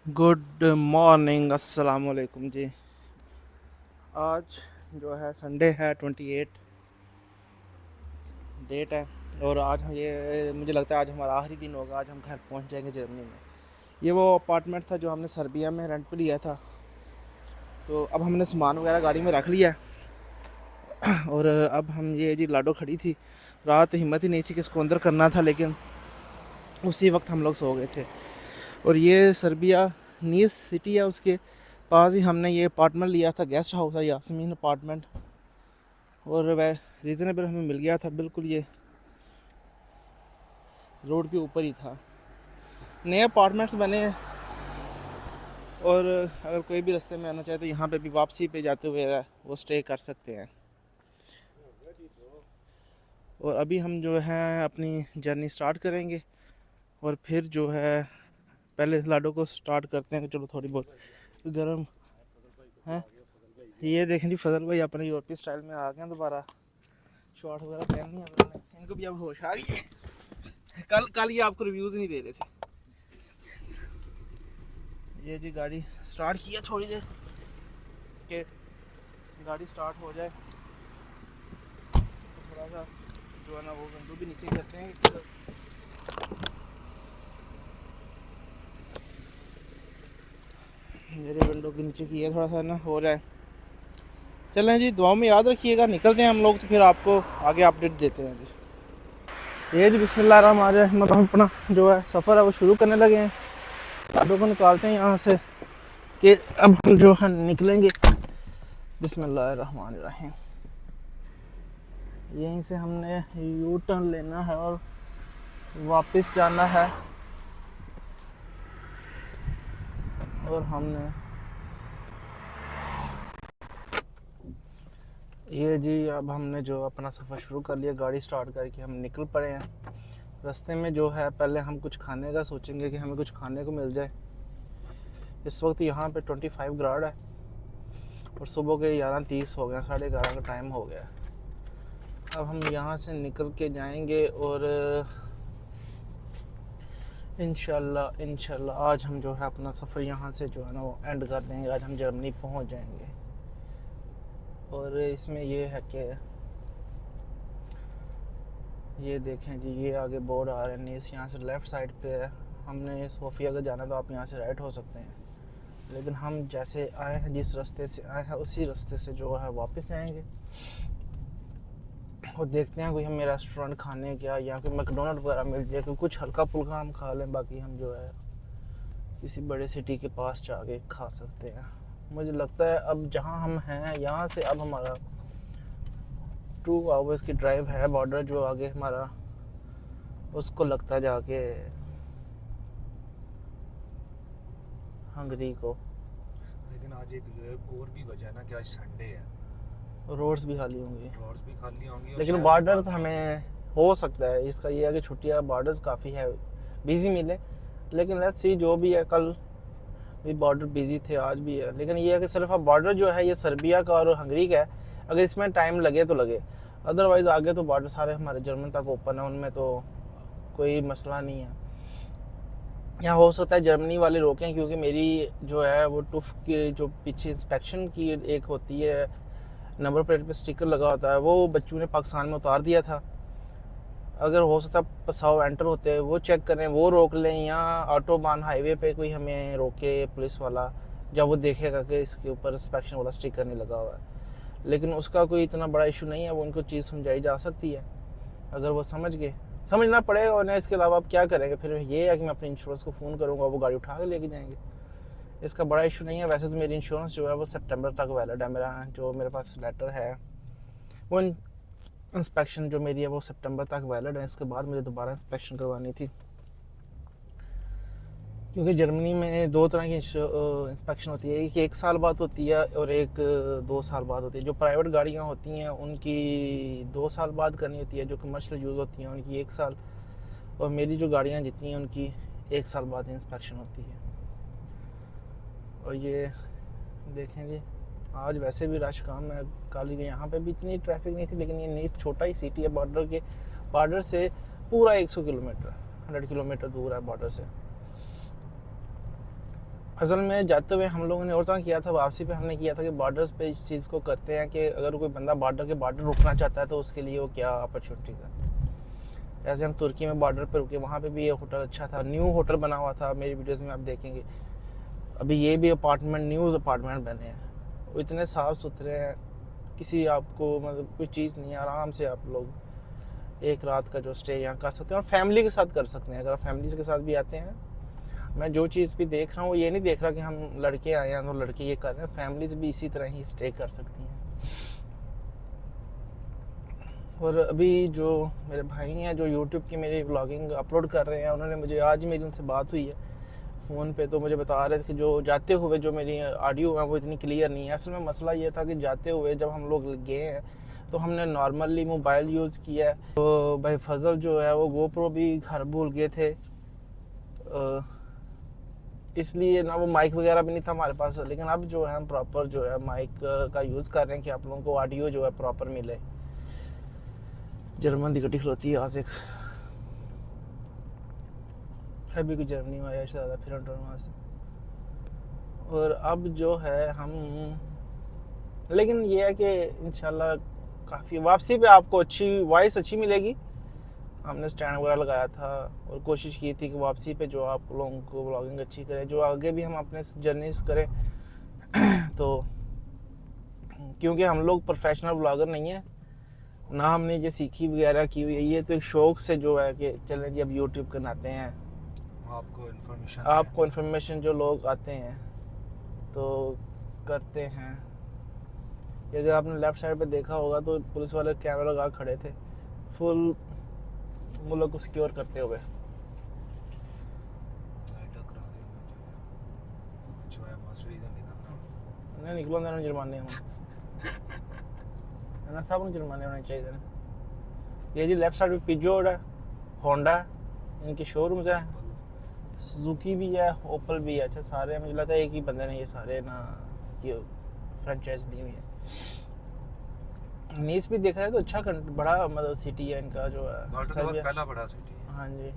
Good morning, अस्सलाम वालेकुम जी। आज जो है संडे है, 28 डेट है। और आज ये मुझे लगता है आज हमारा आखिरी दिन होगा। आज हम घर पहुंच जाएंगे जर्मनी में। ये वो अपार्टमेंट था जो हमने सर्बिया में रेंट पे लिया था। तो अब हमने सामान वगैरह गाड़ी में रख लिया है। और अब हम ये जी लाडो खड़ी थी। रात हिम्मत ही नहीं थी कि इसको अंदर करना था, लेकिन उसी वक्त हम लोग सो गए थे। और ये सर्बिया नीस सिटी है, उसके पास ही हमने ये अपार्टमेंट लिया था। गेस्ट हाउस है, यासमीन अपार्टमेंट। और वह रीज़नेबल हमें मिल गया था, बिल्कुल ये रोड के ऊपर ही था। नए अपार्टमेंट्स बने हैं। और अगर कोई भी रास्ते में आना चाहे तो यहाँ पे भी वापसी पे जाते हुए वो स्टे कर सकते हैं। और अभी हम जो है अपनी जर्नी स्टार्ट करेंगे। और फिर जो है पहले लाडो को स्टार्ट करते हैं कि चलो थोड़ी बहुत गर्म है। ये देखें जी, फजल भाई अपने यूरोपीय स्टाइल में आ गए हैं दोबारा। शॉर्ट वगैरह पहननी है उन्होंने, इनको भी अब होश आ गई है। कल कल ये आपको रिव्यूज़ नहीं दे रहे थे। ये जी गाड़ी स्टार्ट किया, थोड़ी देर के गाड़ी स्टार्ट हो जाए तो थोड़ा सा जो है ना वो विंडो भी नीचे करते हैं। मेरे विंडो के नीचे की है, थोड़ा सा ना हो जाए। चलें जी, दुआओं में याद रखिएगा। निकलते हैं हम लोग, तो फिर आपको आगे अपडेट देते हैं जी। ये जी बिस्मिल्लाहिर्रहमानिर्रहीम, हम अपना जो है सफ़र है वो शुरू करने लगे हैं। लाडो को निकालते हैं यहाँ से कि अब हम जो है निकलेंगे। बिस्मिल्लाहिर्रहमानिर्रहीम। यहीं से हमने यू टर्न लेना है और वापस जाना है। और हमने ये जी अब हमने जो अपना सफ़र शुरू कर लिया, गाड़ी स्टार्ट करके हम निकल पड़े हैं। रास्ते में जो है पहले हम कुछ खाने का सोचेंगे कि हमें कुछ खाने को मिल जाए। इस वक्त यहाँ पे 25 ग्राड है और सुबह के 11:30 हो गए, 11:30 का टाइम हो गया। अब हम यहाँ से निकल के जाएंगे और इंशाल्लाह आज हम जो है अपना सफ़र यहाँ से जो है ना वो एंड कर देंगे। आज हम जर्मनी पहुँच जाएंगे। और इसमें ये है कि ये देखें जी, ये आगे बोर्ड आ रहे हैं नीस, यहाँ से लेफ़्ट साइड पे है। हमने सोफिया का जाना तो आप यहाँ से राइट हो सकते हैं, लेकिन हम जैसे आए हैं, जिस रास्ते से आए हैं उसी रास्ते से जो है वापस जाएंगे। और देखते हैं कोई हमें रेस्टोरेंट खाने क्या या कोई मैकडोनल्ड वगैरह मिल जाए, कि कुछ हल्का फुल्का हम खा लें। बाकी हम जो है किसी बड़े सिटी के पास जाके खा सकते हैं। मुझे लगता है अब जहाँ हम हैं यहाँ से अब हमारा 2 आवर्स की ड्राइव है। बॉर्डर जो आगे हमारा उसको लगता जाके हंगरी को। लेकिन आज एक और भी वजह है ना कि आज संडे है, रोड्स भी खाली होंगी। रोड्स भी खाली होंगी। और लेकिन बॉर्डर्स हमें हो सकता है, इसका ये है कि छुट्टियाँ बॉर्डर्स काफ़ी है बिज़ी मिले। लेकिन लेट्स सी, जो भी है, कल भी बॉर्डर बिज़ी थे, आज भी है। लेकिन ये है कि सिर्फ अब बॉर्डर जो है ये सर्बिया का और हंगरी का है। अगर इसमें टाइम लगे तो लगे, अदरवाइज़ आगे तो बॉर्डर सारे हमारे जर्मन तक ओपन है, उनमें तो कोई मसला नहीं है। यहाँ हो सकता है जर्मनी वाले रोकें, क्योंकि मेरी जो है वो टुफ की जो पीछे इंस्पेक्शन की एक होती है, नंबर प्लेट पे स्टिकर लगा होता है, वो बच्चों ने पाकिस्तान में उतार दिया था। अगर हो सकता है पसाव एंटर होते हैं वो चेक करें, वो रोक लें, या ऑटोबान हाईवे पे कोई हमें रोके पुलिस वाला, जब वो देखेगा कि इसके ऊपर इंस्पेक्शन वाला स्टिकर नहीं लगा हुआ है। लेकिन उसका कोई इतना बड़ा इशू नहीं है, वो उनको चीज़ समझाई जा सकती है अगर वो समझ गए। समझना पड़ेगा उन्हें, इसके अलावा आप क्या करेंगे। फिर ये है कि मैं अपने इंश्योरेंस को फ़ोन करूँगा, वो गाड़ी उठा के लेके जाएंगे। इसका बड़ा इशू नहीं है। वैसे तो मेरी इंश्योरेंस जो है वो सितंबर तक वैलिड है। मेरा जो मेरे पास लेटर है वो इंस्पेक्शन जो मेरी है वो सितंबर तक वैलिड है। इसके बाद मुझे दोबारा इंस्पेक्शन करवानी थी, क्योंकि जर्मनी में 2 तरह की इंस्पेक्शन होती है। एक साल बाद होती है और एक 2 साल बाद होती है। जो प्राइवेट गाड़ियाँ होती हैं उनकी 2 साल बाद करनी होती है, जो कमर्शियल यूज़ होती हैं उनकी 1 साल। और मेरी जो गाड़ियाँ जितनी हैं उनकी 1 साल बाद इंस्पेक्शन होती है। और ये देखें जी, आज वैसे भी रश कम है। कल यहाँ पे भी इतनी ट्रैफिक नहीं थी, लेकिन ये नीस छोटा ही सिटी है। बॉर्डर से पूरा 100 किलोमीटर 100 किलोमीटर दूर है बॉर्डर से। असल में जाते हुए हम लोगों ने और तरह किया था, वापसी पे हमने किया था कि बॉर्डर्स पे इस चीज़ को करते हैं कि अगर कोई बंदा बॉर्डर रुकना चाहता है तो उसके लिए वो क्या अपॉर्चुनिटीज़ है। जैसे हम तुर्की में बॉर्डर पे रुके, वहाँ पे भी ये होटल अच्छा था, न्यू होटल बना हुआ था, मेरी वीडियोज़ में आप देखेंगे। अभी ये भी न्यूज़ अपार्टमेंट बने हैं, वो इतने साफ़ सुथरे हैं, किसी आपको मतलब कोई चीज़ नहीं है, आराम से आप लोग एक रात का जो स्टे यहाँ कर सकते हैं और फैमिली के साथ कर सकते हैं। अगर आप फैमिली के साथ भी आते हैं, मैं जो चीज़ भी देख रहा हूँ ये नहीं देख रहा कि हम लड़के आए हैं तो लड़के ये कर रहे हैं, फैमिलीज भी इसी तरह ही स्टे कर सकती हैं। और अभी जो मेरे भाई हैं जो यूट्यूब की मेरी व्लॉगिंग अपलोड कर रहे हैं, उन्होंने मुझे आज मेरी उनसे बात हुई है फ़ोन पे, तो मुझे बता रहे थे कि जो जाते हुए जो मेरी ऑडियो है वो इतनी क्लियर नहीं है। असल में मसला ये था कि जाते हुए जब हम लोग गए हैं तो हमने नॉर्मली मोबाइल यूज़ किया है, तो भाई फजल जो है वो गोप्रो भी घर भूल गए थे, इसलिए ना वो माइक वगैरह भी नहीं था हमारे पास। लेकिन अब जो है हम प्रॉपर जो है माइक का यूज़ कर रहे हैं कि आप लोगों को ऑडियो जो है प्रॉपर मिले। जर्मन दी गड्डी खलोती है आज अभी कोई जर्मनी में आया ज़्यादा फिर वहाँ से। और अब जो है हम, लेकिन ये है कि इंशाल्लाह काफ़ी वापसी पे आपको अच्छी वॉइस अच्छी मिलेगी। हमने स्टैंड वगैरह लगाया था और कोशिश की थी कि वापसी पे जो आप लोगों को व्लॉगिंग अच्छी करें, जो आगे भी हम अपने जर्नीज करें तो क्योंकि हम लोग प्रोफेशनल व्लॉगर नहीं है ना, हमने ये सीखी वगैरह की हुई है, ये तो एक शौक से जो है कि चलें जी अब यूट्यूब बनाते हैं, आपको इन्फॉर्मेशन जो लोग आते हैं तो करते हैं। ये अगर आपने लेफ़्ट साइड पे देखा होगा तो पुलिस वाले कैमरा लगा खड़े थे फुल मुल्क को सिक्योर करते हुए। नहीं निकलो ना जुर्माने है ना, सब जुर्माने होने चाहिए ना। ये जी लेफ्ट साइड पे पिजो है, होंडा इनके शोरूम्स है, सुजुकी भी है, ओपल भी है। अच्छा सारे मुझे लगता है एक ही बंदे ने ये सारे ना ये फ्रेंचाइज दी हुई है। नीस भी देखा है तो अच्छा बड़ा मतलब सिटी है इनका जो है, पहला बड़ा सिटी है। हाँ जी,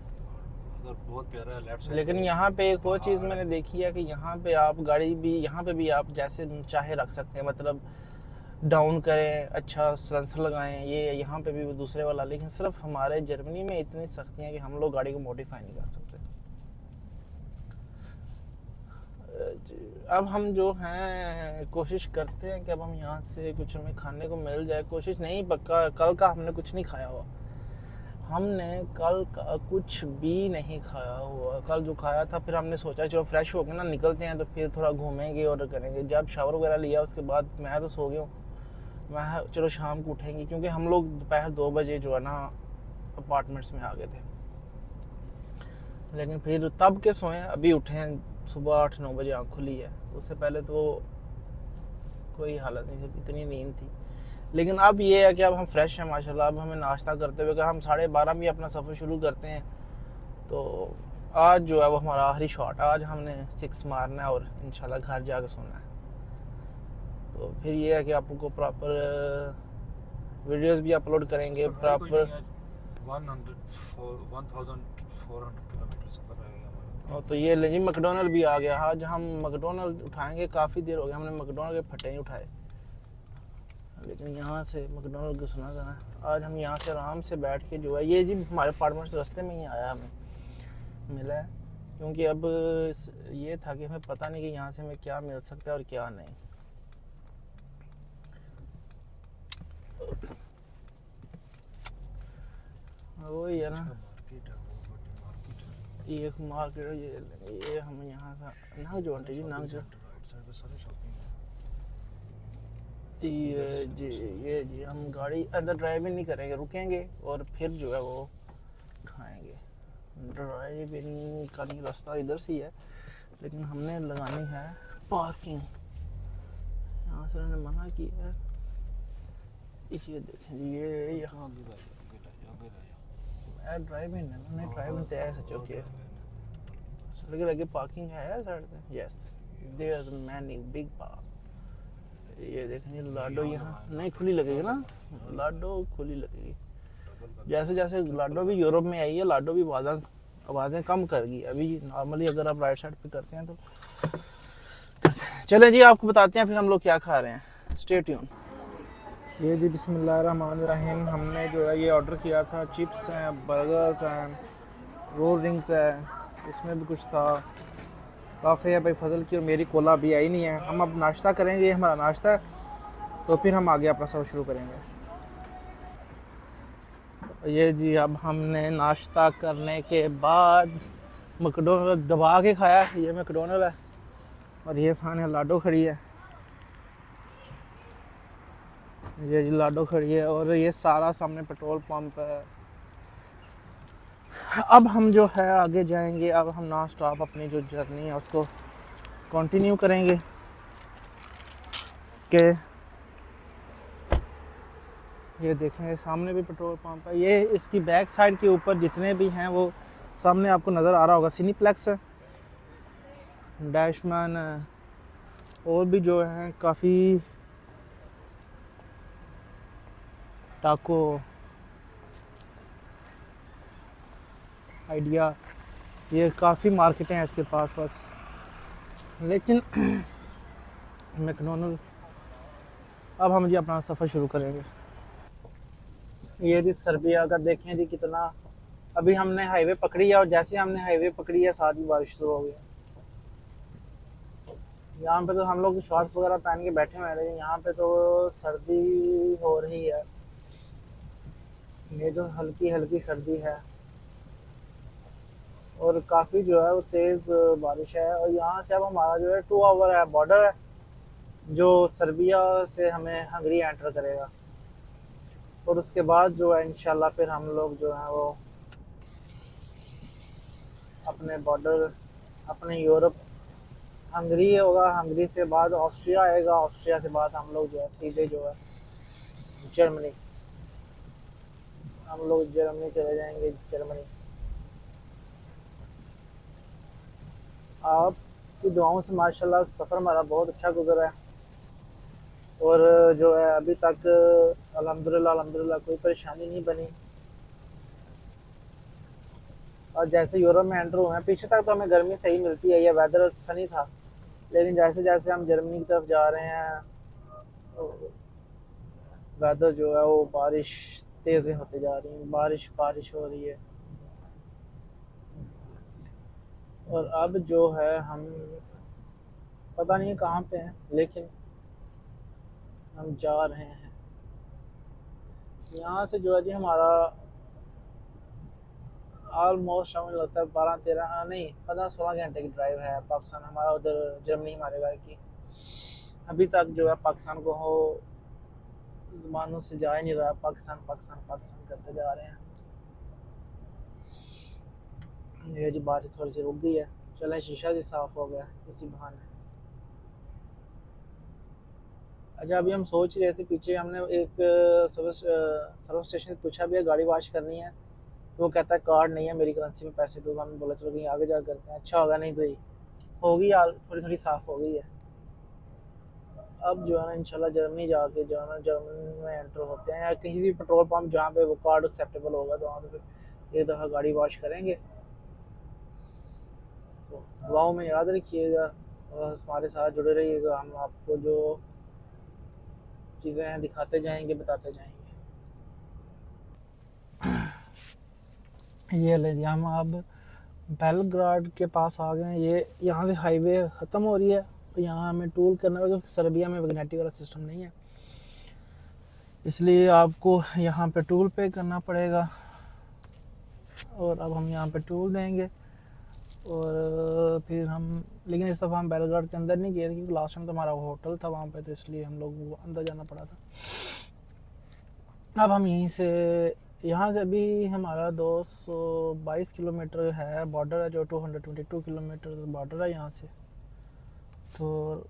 बहुत प्यारा है लेफ्ट साइड। लेकिन यहाँ पे एक और चीज़ मैंने देखी है कि यहाँ पे आप गाड़ी भी यहाँ पे भी आप जैसे चाहे रख सकते हैं, मतलब डाउन करें, अच्छा सलेंसर लगाएं, ये यहाँ पे भी दूसरे वाला। लेकिन सिर्फ हमारे जर्मनी में इतनी सख्ती है कि हम लोग गाड़ी को मॉडिफाई नहीं कर सकते। अब हम जो हैं कोशिश करते हैं कि अब हम यहाँ से कुछ हमें खाने को मिल जाए, कोशिश नहीं पक्का। कल का हमने कुछ नहीं खाया हुआ, हमने कल का कुछ भी नहीं खाया हुआ। कल जो खाया था फिर हमने सोचा चलो फ्रेश हो के ना निकलते हैं तो फिर थोड़ा घूमेंगे और करेंगे। जब शावर वगैरह लिया उसके बाद मैं तो सो गया हूँ, मैं चलो शाम को उठेंगे, क्योंकि हम लोग दोपहर 2 बजे जो है ना अपार्टमेंट्स में आ गए थे। लेकिन फिर तब के सोए, अभी उठे हैं सुबह 8-9 बजे आँख खुली है, उससे पहले तो कोई हालत नहीं थी, इतनी नींद थी। लेकिन अब ये है कि अब हम फ्रेश हैं माशाल्लाह। अब हमें नाश्ता करते हुए अगर हम 12:30 भी अपना सफ़र शुरू करते हैं तो आज जो है वो हमारा आखिरी शॉट है। आज हमने 6 मारना है और इंशाल्लाह घर जाके सोना है। तो फिर ये है कि आपको प्रॉपर वीडियोस भी अपलोड करेंगे, प्रॉपर 1400 किलोमीटर सफर रहेगा। और तो ये ले जी मैकडोनल्ड भी आ गया। आज हम मैकडोनल्ड उठाएंगे, काफ़ी देर हो गया हमने मैकडोनल्ड के फटे नहीं उठाए, लेकिन यहाँ से मैकडोनल्ड को सुना था। आज हम यहाँ से आराम से बैठ के जो है, ये जी हमारे अपार्टमेंट से रास्ते में ही आया हमें मिला है, क्योंकि अब ये था कि हमें पता नहीं कि यहाँ से हमें क्या मिल सकता है और क्या नहीं। वही है ना, ये एक मार्केट है, ये हम यहाँ का नाग जो आंटी जी नाग जो ये जी हम गाड़ी अंदर ड्राइविंग नहीं करेंगे, रुकेंगे और फिर जो है वो खाएंगे। ड्राइविंग का नहीं, रास्ता इधर से ही है, लेकिन हमने लगानी है पार्किंग। यहाँ से उन्होंने मना किया है। ये देखें ये यहाँ ड्राइविंग है ना, नहीं ड्राइविंग तो ऐसा चौकी लेकिन आगे पार्किंग है साइड पे। Yes there is many big park. ये देखेंगे लाडो यहाँ नहीं खुली लगेगी ना, लाडो खुली लगेगी। जैसे जैसे लाडो भी यूरोप में आई है, लाडो भी बाजार आवाज़ें कम कर गई अभी। नॉर्मली अगर आप राइट साइड पे करते हैं तो चलें जी, आपको बताते हैं फिर हम लोग क्या खा रहे हैं। Stay tune. ये जी बिस्मिल्लाहिर्रहमानिर्रहीम, हमने जो है ये ऑर्डर किया था। चिप्स हैं, बर्गर्स हैं, रोल रिंग्स है, इसमें भी कुछ था। काफ़ी है भाई फजल की और मेरी कोला अभी आई नहीं है। हम अब नाश्ता करेंगे, ये हमारा नाश्ता है, तो फिर हम आगे अपना सफ़र शुरू करेंगे। ये जी अब हमने नाश्ता करने के बाद मैकडोनल्ड दबा के खाया। ये मैकडोनल्ड है और ये सामने लाडो खड़ी है। ये जी लाडो खड़ी है और ये सारा सामने पेट्रोल पंप है। अब हम जो है आगे जाएंगे। अब हम नॉन स्टॉप अपनी जो जर्नी है उसको कंटिन्यू करेंगे कि ये देखें सामने भी पेट्रोल पंप है। ये इसकी बैक साइड के ऊपर जितने भी हैं वो सामने आपको नज़र आ रहा होगा। सिनीप्लेक्स है, डैशमैन है और भी जो हैं काफ़ी टाको, आइडिया, ये काफ़ी मार्केटें हैं इसके पास। लेकिन मैकडोनल्ड। अब हम जी अपना सफ़र शुरू करेंगे। ये जी सर्बिया का देखें जी कितना। अभी हमने हाईवे पकड़ी है और जैसे हमने हाईवे पकड़ी है साथ ही बारिश शुरू हो गई। यहाँ पे तो हम लोग शॉर्ट्स वगैरह पहन के बैठे हुए हैं, लेकिन यहाँ पे तो सर्दी हो रही है। ये जो हल्की हल्की सर्दी है और काफ़ी जो है वो तेज़ बारिश है। और यहाँ से अब हमारा जो है 2 आवर है बॉर्डर है जो सर्बिया से हमें हंगरी एंटर करेगा। और उसके बाद जो है इंशाल्लाह फिर हम लोग जो है वो अपने बॉर्डर अपने यूरोप, हंगरी होगा, हंगरी से बाद ऑस्ट्रिया आएगा, ऑस्ट्रिया से बाद हम लोग जो है सीधे जो है जर्मनी, हम लोग जर्मनी चले जाएंगे। जर्मनी आपकी दुआओं से माशाल्लाह सफ़र हमारा बहुत अच्छा गुजरा है और जो है अभी तक अल्हम्दुलिल्लाह कोई परेशानी नहीं बनी। और जैसे यूरोप में एंटर हुए हैं, पीछे तक तो हमें गर्मी सही मिलती है, ये वेदर सनी था, लेकिन जैसे जैसे हम जर्मनी की तरफ जा रहे हैं तो वेदर जो है वो बारिश तेज़ें होते जा रही हैं, बारिश हो रही है। और अब जो है हम पता नहीं कहाँ पे हैं, लेकिन हम जा रहे हैं। यहाँ से जो है जी हमारा ऑलमोस्ट हमें लगता है 12-13 नहीं 15-16 घंटे की ड्राइव है पाकिस्तान हमारा, उधर जर्मनी हमारे घर की। अभी तक जो है पाकिस्तान को हो ज़बानों से जा ही नहीं रहा, पाकिस्तान पाकिस्तान पाकिस्तान करते जा रहे हैं। ये जी बारिश थोड़ी सी रुक गई है, चलें शीशा भी साफ़ हो गया इसी बहाने। अच्छा अभी हम सोच रहे थे, पीछे हमने एक सर्विस स्टेशन पूछा भी है गाड़ी वॉश करनी है, तो वो कहता है कार्ड नहीं है मेरी करेंसी में पैसे दो। हमने बोला चलो कहीं आगे जा करते हैं, अच्छा होगा। नहीं तो ही होगी यार, थोड़ी थोड़ी साफ़ हो गई है। अब जो है ना इंशाल्लाह जर्मनी जाके जो है ना जर्मनी में एंटर होते हैं या किसी भी पेट्रोल पंप जहाँ पे वो कार्ड एक्सेप्टेबल होगा तो वहाँ से फिर एक दफ़ा गाड़ी वॉश करेंगे। तो दुआओं में याद रखिएगा और हमारे साथ जुड़े रहिएगा, हम आपको जो चीज़ें हैं दिखाते जाएंगे, बताते जाएंगे। ये ले जी हम अब बेलग्राड के पास आ गए हैं। ये यहाँ से हाईवे ख़त्म हो रही है और यहाँ हमें टूल करना होगा क्योंकि सर्बिया में वैगनेटी वाला सिस्टम नहीं है, इसलिए आपको यहाँ पे टूल पे करना पड़ेगा। और अब हम यहाँ पे टूल देंगे और फिर हम, लेकिन इस दफ़ा हम बेलग्राड के अंदर नहीं गए थे क्योंकि लास्ट टाइम तो हमारा होटल था वहाँ पे, तो इसलिए हम लोग को अंदर जाना पड़ा था। अब हम यहाँ से अभी हमारा 222 किलोमीटर है बॉर्डर है, जो 222 किलोमीटर बॉर्डर है यहाँ से, तो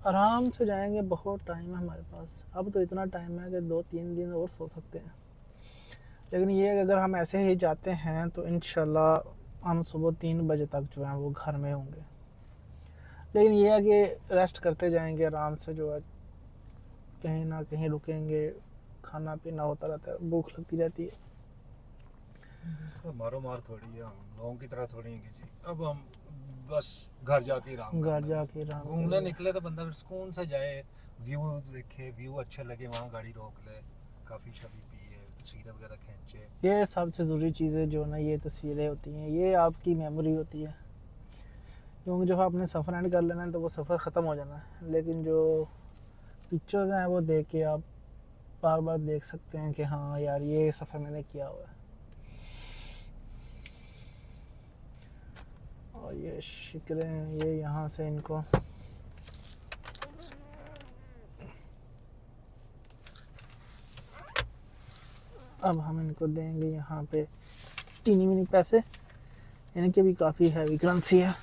आराम से जाएंगे। बहुत टाइम है हमारे पास, अब तो इतना टाइम है कि 2-3 दिन और सो सकते हैं। लेकिन ये अगर हम ऐसे ही जाते हैं तो इंशाल्लाह हम सुबह 3 बजे तक जो है वो घर में होंगे। लेकिन ये है कि रेस्ट करते जाएंगे आराम से, जो है कहीं ना कहीं रुकेंगे, खाना पीना होता रहता है, भूख लगती रहती है। तो मारो मार थोड़ी है, हम लोगों की तरह थोड़ी है कि जी अब हम बस घर जाके आराम घर करना है। जाके आराम घूमने करना। निकले तो बंदा फिर सुकून से जाए, व्यू देखे, व्यू अच्छे लगे, वहाँ गाड़ी रोक ले, काफ़ी शफी पिए, तस्वीरें वगैरह खींचे। ये सबसे ज़रूरी चीज़ है जो ना, ये तस्वीरें होती हैं, ये आपकी मेमोरी होती है। क्योंकि जब आपने सफ़र एंड कर लेना है तो वो सफ़र ख़त्म हो जाना है, लेकिन जो पिक्चर्स हैं वो देख के आप बार बार देख सकते हैं कि हाँ यार ये सफ़र मैंने किया हुआ है। और ये शिकरे हैं, ये यहाँ से इनको अब हम इनको देंगे यहाँ पे टीनी मिनी पैसे। इनके भी काफ़ी हैवी करेंसी है,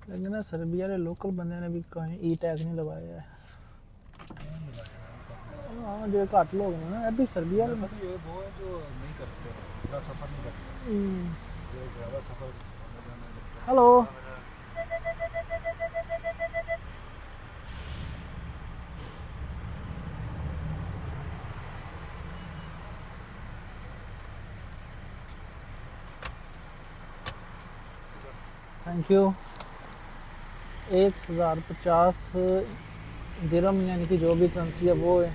लेकिन ना सर्बिया के लोकल बंदे ने भी कहीं ई टैग नहीं लगाया है। हाँ जो घट लोग हैं ना अभी सर्बिया में। मतलब ये वो है जो नहीं करते, पूरा सफ़र नहीं करते, जो ज़्यादा सफ़र हेलो थैंक यू। 1050 दिरहम यानी कि जो भी करेंसी है वो है,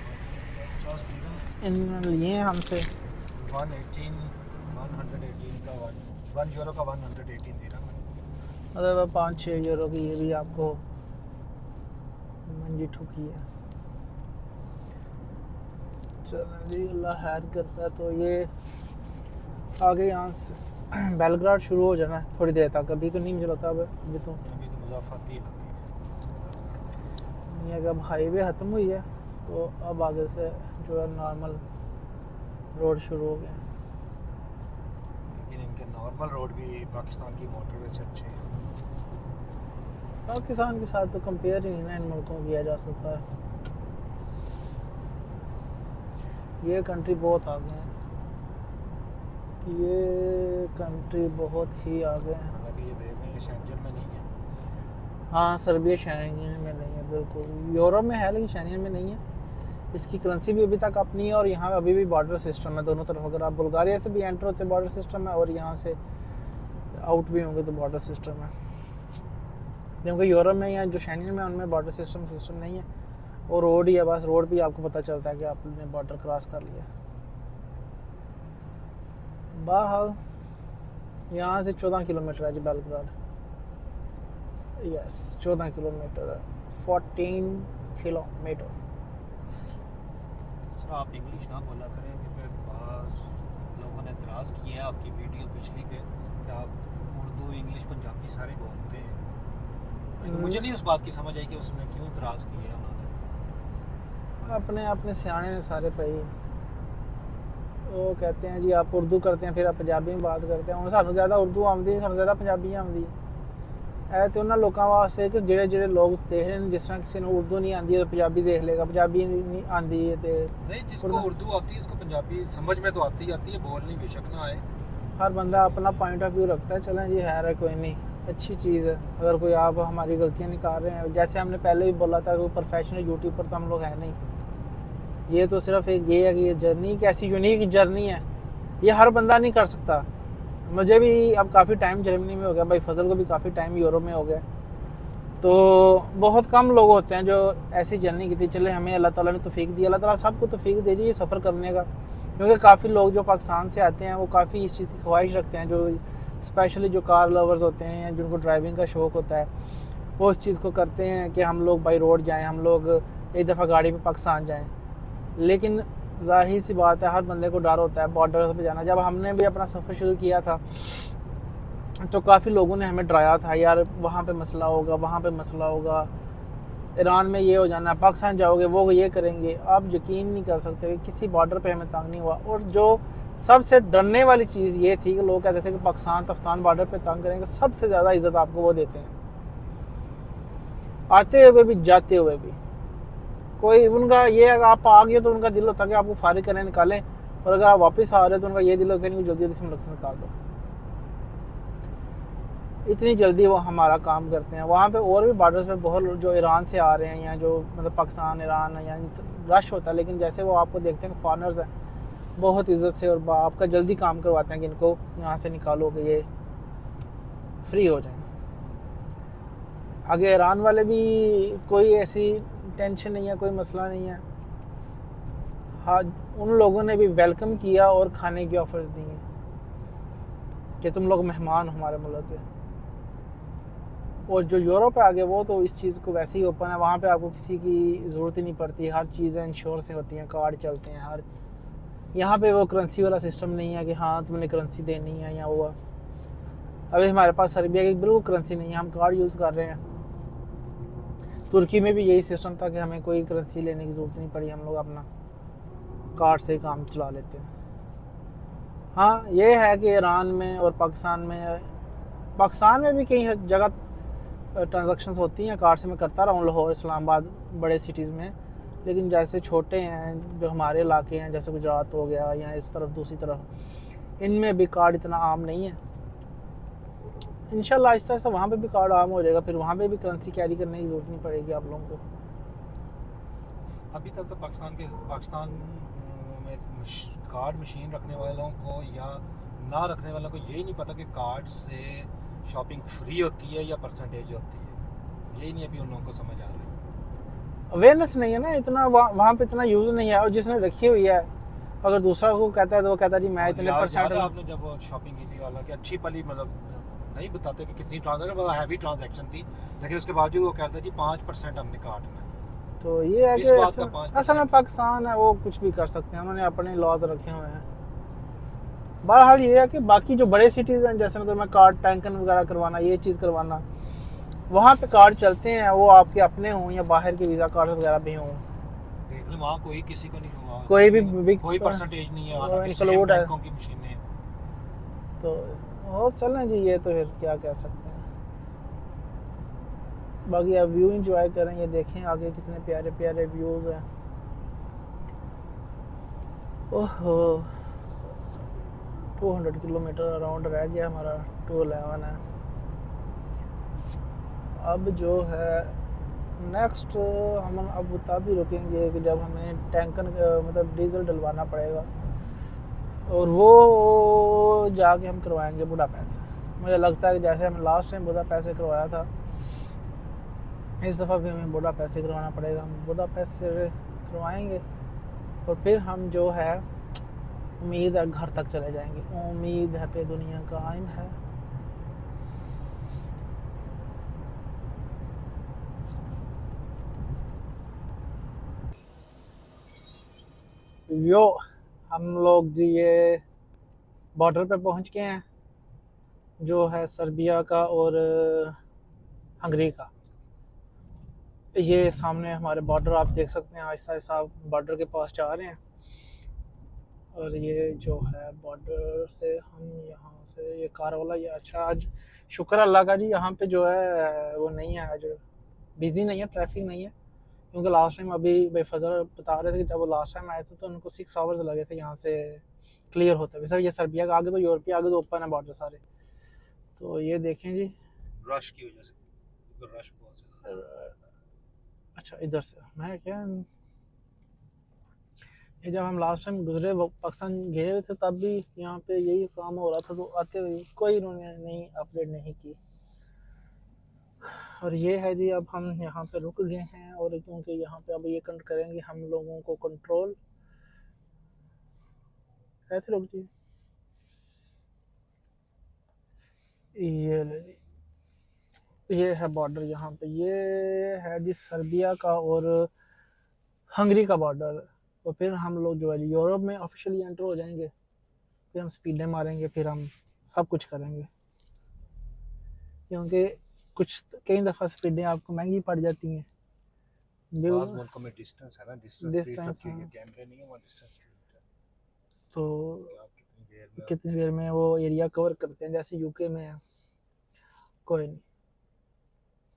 50 दिरहम, इन्होंने लिए हैं हमसे। 118 का 1 यूरो का 118 दिरहम है। मतलब 5-6 यूरो की ये भी आपको मंजी ठुकी है। चलो जी अल्लाह खैर करता है। तो ये आगे यहाँ से बेलग्राड शुरू हो जाना है थोड़ी देर तक, अभी तो नहीं मुझे लगता, अभी तो अभी तो मुज़ाफ़ाती लगी ये अब हाईवे ख़त्म हुई है तो अब आगे से जो है नॉर्मल रोड शुरू हो गए हैं। लेकिन इनके नॉर्मल रोड भी पाकिस्तान की मोटरवे से अच्छे हैं। पाकिस्तान के साथ तो कंपेयर ही नहीं ना इन मुल्कों में किया जा सकता है। ये कंट्री बहुत आगे है, ये कंट्री बहुत ही आगे है। हालांकि ये देख रहे हैं शेंजन में नहीं है। हाँ सर्बिया शेंगेन में नहीं है, बिल्कुल यूरोप में है लेकिन शेंगेन में नहीं है। इसकी करेंसी भी अभी तक अपनी है और यहाँ अभी भी बॉर्डर सिस्टम है दोनों तरफ। अगर आप बुल्गारिया से भी एंटर होते हैं बॉर्डर सिस्टम है, और यहाँ से आउट भी होंगे तो बॉर्डर सिस्टम है। क्योंकि यूरोप में या जो शेंगेन में उनमें बॉर्डर सिस्टम नहीं है, और रोड ही है, बस रोड भी आपको पता चलता है कि आपने बॉर्डर क्रॉस कर लिया। बहरहाल यहाँ से 14 किलोमीटर है जी बेलग्राड। यस 14 किलोमीटर है, 14 किलोमीटर। सर आप इंग्लिश ना बोला करें कि फिर बाज़ लोगों ने एतराज़ किया है आपकी वीडियो पिछली पे कि आप उर्दू इंग्लिश पंजाबी सारे बोलते हैं। लेकिन मुझे नहीं उस बात की समझ आई कि उसमें क्यों एतराज़ किया है उन्होंने। अपने अपने सियाने ने सारे भाई, वो कहते हैं जी आप उर्दू करते हैं फिर आप पंजाबी में बात करते हैं। ਹੁਣ ਸਾਨੂੰ ਜ਼ਿਆਦਾ ਉਰਦੂ ਆਉਂਦੀ, ਸਾਨੂੰ ਜ਼ਿਆਦਾ ਪੰਜਾਬੀ ਆਉਂਦੀ ਹੈ। ਤੇ ਉਹਨਾਂ ਲੋਕਾਂ ਵਾਸਤੇ ਕਿ ਜਿਹੜੇ ਲੋਕ ਦੇਖ ਰਹੇ ਨੇ, ਜਿਸ ਤਰ੍ਹਾਂ ਕਿਸੇ ਨੂੰ ਉਰਦੂ ਨਹੀਂ ਆਉਂਦੀ ਹੈ ਤਾਂ ਪੰਜਾਬੀ ਦੇਖ ਲੇਗਾ, ਪੰਜਾਬੀ नहीं आती है तो नहीं, जिसको उर्दू आती है उसको पंजाबी समझ में तो आती है, बोलनी बेशक ना आए। हर बंदा अपना पॉइंट ऑफ व्यू रखता है। चलें जी है कोई नहीं, अच्छी चीज़ है। अगर कोई आप हमारी गलतियाँ निकाल रहे हैं, जैसे हमने पहले भी बोला था कि प्रोफेशनल यूट्यूबर तो हम लोग हैं नहीं, ये तो सिर्फ एक ये है कि ये जर्नी एक ऐसी यूनिक जर्नी है, ये हर बंदा नहीं कर सकता। मुझे भी अब काफ़ी टाइम जर्मनी में हो गया, भाई फजल को भी काफ़ी टाइम यूरोप में हो गया, तो बहुत कम लोग होते हैं जो ऐसी जर्नी की थी। चले हमें अल्लाह ताला ने तौफीक दी, अल्लाह ताला सबको तौफीक दे दीजिए सफ़र करने का। क्योंकि काफ़ी लोग जो पाकिस्तान से आते हैं वो काफ़ी इस चीज़ की ख्वाहिश रखते हैं, जो स्पेशली जो कार लवर्स होते हैं या जिनको ड्राइविंग का शौक़ होता है, वो उस चीज़ को करते हैं कि हम लोग बाई रोड जाएँ, हम लोग एक दफ़ा गाड़ी में पाकिस्तान जाएँ। लेकिन जाहिर सी बात है हर बंदे को डर होता है बॉर्डर पे जाना। जब हमने भी अपना सफ़र शुरू किया था तो काफ़ी लोगों ने हमें डराया था, यार वहाँ पे मसला होगा, वहाँ पे मसला होगा, ईरान में ये हो जाना, पाकिस्तान जाओगे वो ये करेंगे। आप यकीन नहीं कर सकते कि किसी बॉर्डर पे हमें तंग नहीं हुआ। और जो सबसे डरने वाली चीज़ ये थी कि लोग कहते थे कि पाकिस्तान अफगान बॉर्डर पे तंग करेंगे, सबसे ज़्यादा इज़्ज़त आपको वो देते हैं, आते हुए भी जाते हुए भी। कोई उनका ये अगर आप आ गए तो उनका दिल होता है कि आपको फारिग करने निकालें, और अगर आप वापस आ रहे हो तो उनका ये दिल होता है कि जल्दी जल्दी से मुल्क से निकाल दो। इतनी जल्दी वो हमारा काम करते हैं। वहाँ पे और भी बॉर्डर्स पे बहुत जो ईरान से आ रहे हैं या जो मतलब पाकिस्तान ईरान या रश होता है, लेकिन जैसे वो आपको देखते हैं फॉरनर्स हैं बहुत इज़्ज़त से और आपका जल्दी काम करवाते हैं कि इनको यहाँ से निकालो कि ये फ्री हो जाएं। आगे ईरान वाले भी कोई ऐसी टेंशन नहीं है, कोई मसला नहीं है। हाँ, उन लोगों ने भी वेलकम किया और खाने की ऑफर्स दी हैं कि तुम लोग मेहमान हो हमारे मुल्क के। और जो यूरोप है आगे वो तो इस चीज़ को वैसे ही ओपन है, वहाँ पे आपको किसी की ज़रूरत ही नहीं पड़ती, हर चीज़ें इंश्योर से होती हैं, कार्ड चलते हैं हर। यहाँ पे वो करेंसी वाला सिस्टम नहीं है कि हाँ तुमने करेंसी देनी है या वो। अभी हमारे पास सर्बिया की बिल्कुल करेंसी नहीं है, हम कार्ड यूज़ कर रहे हैं। तुर्की में भी यही सिस्टम था कि हमें कोई करेंसी लेने की ज़रूरत नहीं पड़ी, हम लोग अपना कार्ड से ही काम चला लेते हैं। हाँ ये है कि ईरान में और पाकिस्तान में भी कई जगह ट्रांजैक्शंस होती हैं कार्ड से। मैं करता रहा हूँ लाहौर, इस्लामाबाद, बड़े सिटीज़ में, लेकिन जैसे छोटे हैं जो हमारे इलाके हैं जैसे गुजरात हो गया या इस तरफ दूसरी तरफ, इनमें भी कार्ड इतना आम नहीं है। इंशाल्लाह आहिस्ता आहिस्ता वहाँ पे भी कार्ड आम हो जाएगा, फिर वहाँ पे भी करेंसी कैरी करने की ज़रूरत नहीं पड़ेगी आप लोगों को। अभी तक तो पाकिस्तान में कार्ड मशीन रखने वालों को या ना रखने वालों को यही नहीं पता कि कार्ड से शॉपिंग फ्री होती है या परसेंटेज होती है। यही नहीं अभी उन लोगों को समझ आ रही। अवेयरनेस नहीं है ना इतना, वहाँ पे इतना यूज़ नहीं है। और जिसने रखी हुई है अगर दूसरा को कहता है तो वो कहता है जी मैं इतने परसेंट। आपने जब शॉपिंग की थी हालांकि अच्छी पली, मतलब नहीं बताते कि कितनी ट्रांजैक्शन, बहुत हैवी ट्रांजैक्शन थी, लेकिन उसके बावजूद वो कहता है जी 5% हमने काटना है। तो ये है इस कि बात का 5% असल में पाकिस्तान है वो कुछ भी कर सकते हैं, उन्होंने अपने लॉज रखे हुए हैं। बहरहाल ये है कि बाकी जो बड़े सिटीज़ हैं जैसे मतलब मैं कार्ड टैंकन वगैरह करवाना, ये चीज़ करवाना, वहाँ पे कार्ड चलते हैं, वो आपके अपने हों या बाहर के वीज़ा कार्ड वगैरह भी हों। देख लो वहाँ कोई किसी को नहीं हुआ, कोई परसेंटेज नहीं है, हालांकि सेम बैंकों की मशीनें। तो हो चलें जी, ये तो फिर क्या कह सकते हैं। बाकी आप व्यू इंजॉय करें, ये देखें आगे कितने प्यारे प्यारे व्यूज़ हैं। ओहो 200 किलोमीटर अराउंड रह गया हमारा, 211 है। अब जो है नेक्स्ट हम अब तभी रुकेंगे कि जब हमें टैंकन मतलब डीजल डलवाना पड़ेगा, और वो जाके हम करवाएंगे बुडापेस्ट। मुझे लगता है कि जैसे हम लास्ट टाइम बुडापेस्ट से करवाया था, इस दफ़ा भी हमें बुडापेस्ट से करवाना पड़ेगा। हम बुडापेस्ट से करवाएंगे और फिर हम जो है उम्मीद है घर तक चले जाएंगे। उम्मीद है पे दुनिया कायम है। यो हम लोग जी ये बॉर्डर पे पहुंच गए हैं जो है सर्बिया का और हंगरी का। ये सामने हमारे बॉर्डर आप देख सकते हैं, आहिस्ता आहिस्ता बॉर्डर के पास जा रहे हैं। और ये जो है बॉर्डर से हम यहाँ से ये कार वाला, ये अच्छा आज शुक्र अल्लाह का जी यहाँ पे जो है वो नहीं है, आज बिज़ी नहीं है, ट्रैफिक नहीं है। क्योंकि लास्ट टाइम अभी भाई फजल बता रहे थे कि जब वो लास्ट टाइम आए थे तो उनको 6 आवर्स लगे थे यहाँ से क्लियर होते हुए। सर ये सर्बिया का आगे तो यूरोपीय आगे तो ओपन है बॉर्डर सारे। तो ये देखें जी रश की वजह से, रश बहुत। अच्छा इधर से मैं क्या, ये जब हम लास्ट टाइम गुजरे पाकिस्तान गए हुए थे तब भी यहाँ पे यही काम हो रहा था, तो आते हुए कोई इन्होंने नहीं अपडेट नहीं की। और ये है जी अब हम यहाँ पे रुक गए हैं, और क्योंकि यहाँ पे अब ये करेंगे हम लोगों को कंट्रोल, कैसे रुक जी, ये ले जी, ये है बॉर्डर यहाँ पे, ये है जी सर्बिया का और हंगरी का बॉर्डर। और फिर हम लोग जो है यूरोप में ऑफिशियली एंटर हो जाएंगे, फिर हम स्पीडें मारेंगे, फिर हम सब कुछ करेंगे। क्योंकि कुछ कई दफ़ा स्पीडें आपको महंगी पड़ जाती हैं। बाज़ मुल्कों में डिस्टेंस है ना, डिस्टेंस हाँ। कैमरे नहीं है, वो डिस्टेंस तो कितनी देर में वो एरिया कवर करते हैं, जैसे यूके में है। कोई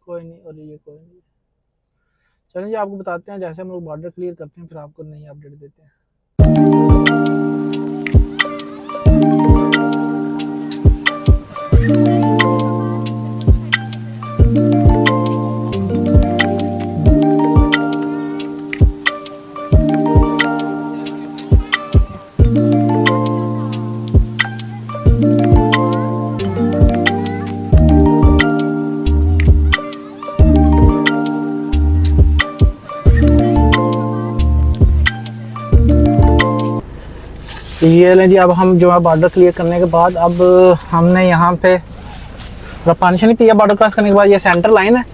नहीं और ये कोई नहीं। चलिए जी आपको बताते हैं, जैसे हम लोग बॉर्डर क्लियर करते हैं फिर आपको नई अपडेट देते हैं। ये लें जी, अब हम जो है बॉर्डर क्लियर करने के बाद अब हमने यहाँ पे पानी नहीं पिया। बॉर्डर क्रॉस करने के बाद ये सेंटर लाइन है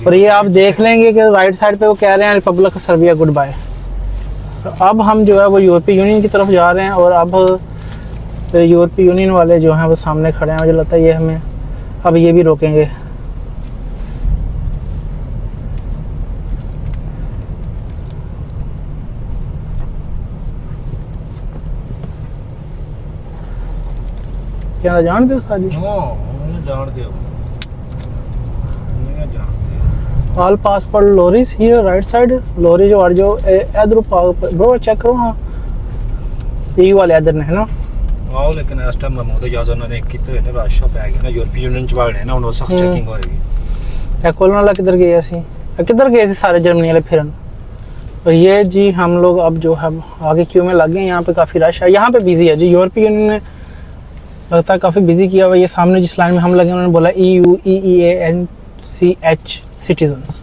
और ये आप देख लेंगे कि राइट साइड पे वो कह रहे हैं republic of Serbia goodbye. तो अब हम जो है वो यूरोपीय यूनियन की तरफ जा रहे हैं और अब यूरोपीय यूनियन वाले जो हैं वो सामने खड़े हैं। मुझे लगता है ये हमें अब ये भी रोकेंगे। क्या जानते हो साजी? जान दे all passport lorries here right side lorry जो इधर ब्रो चेक करो। हाँ यही वाले इधर ने है ना। आओ लेकिन इस टाइम महमूद इजाज़त ने कितने ने रश पै गया ना यूरोपीय यूनियन च भागने ना, उन्होंने सख्त चेकिंग होएगी। ए खोलने वाला किधर गया सी? किधर गए थे सारे जर्मनी वाले फिरन। और ये जी हम लोग अब जो है आगे क्यू में लग गए। यहाँ पे काफ़ी रश है, यहाँ पे बिजी है जी। यूरोपीय यूनियन ने लगता है काफ़ी बिजी किया हुआ। ये सामने जिस लाइन में हम लगे उन्होंने बोला EUEEANCH citizens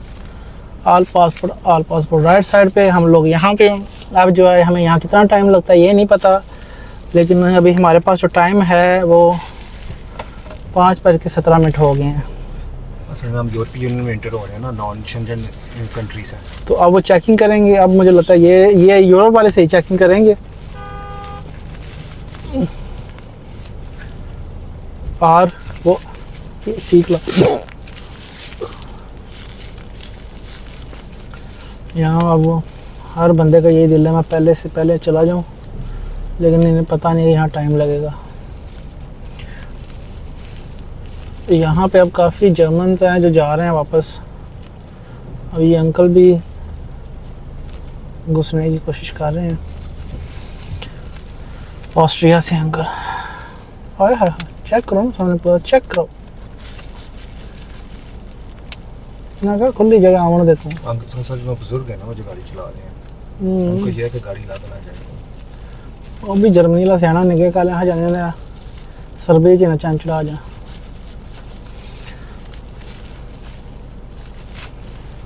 all passport right side पे। हम लोग यहाँ पे अब जो है हमें यहाँ कितना टाइम लगता है ये नहीं पता, लेकिन अभी हमारे पास जो टाइम है वो 5:17 हो गए हैं। असल में हम यूरोपीय यूनियन में एंटर हो रहे हैं ना, नॉन शेंजन कंट्रीज हैं। तो अब वो चेकिंग करेंगे। अब मुझे लगता है ये यूरोप वाले से ही चेकिंग करेंगे। और वो सीख लो यहाँ। अब वो हर बंदे का यही दिल है मैं पहले से पहले चला जाऊँ, लेकिन इन्हें पता नहीं यहाँ टाइम लगेगा। यहाँ पे अब काफ़ी जर्मन्स हैं जो जा रहे हैं वापस। अब ये अंकल भी घुसने की कोशिश कर रहे हैं, ऑस्ट्रिया से अंकल। हाय हाय चेक करो ना सामने पूरा चेक करो ना, क्या खुली जगह आने देता हूँ। अंकल सच में बुजुर्ग है ना, वो जो गाड़ी चला रहे हैं, उनको ये है कि गाड़ी ला देना चाहिए। वो भी जर्मनी ला सियाना निकल कल यहाँ जाने ना सर्बे च ना चंचड़ा आ जा।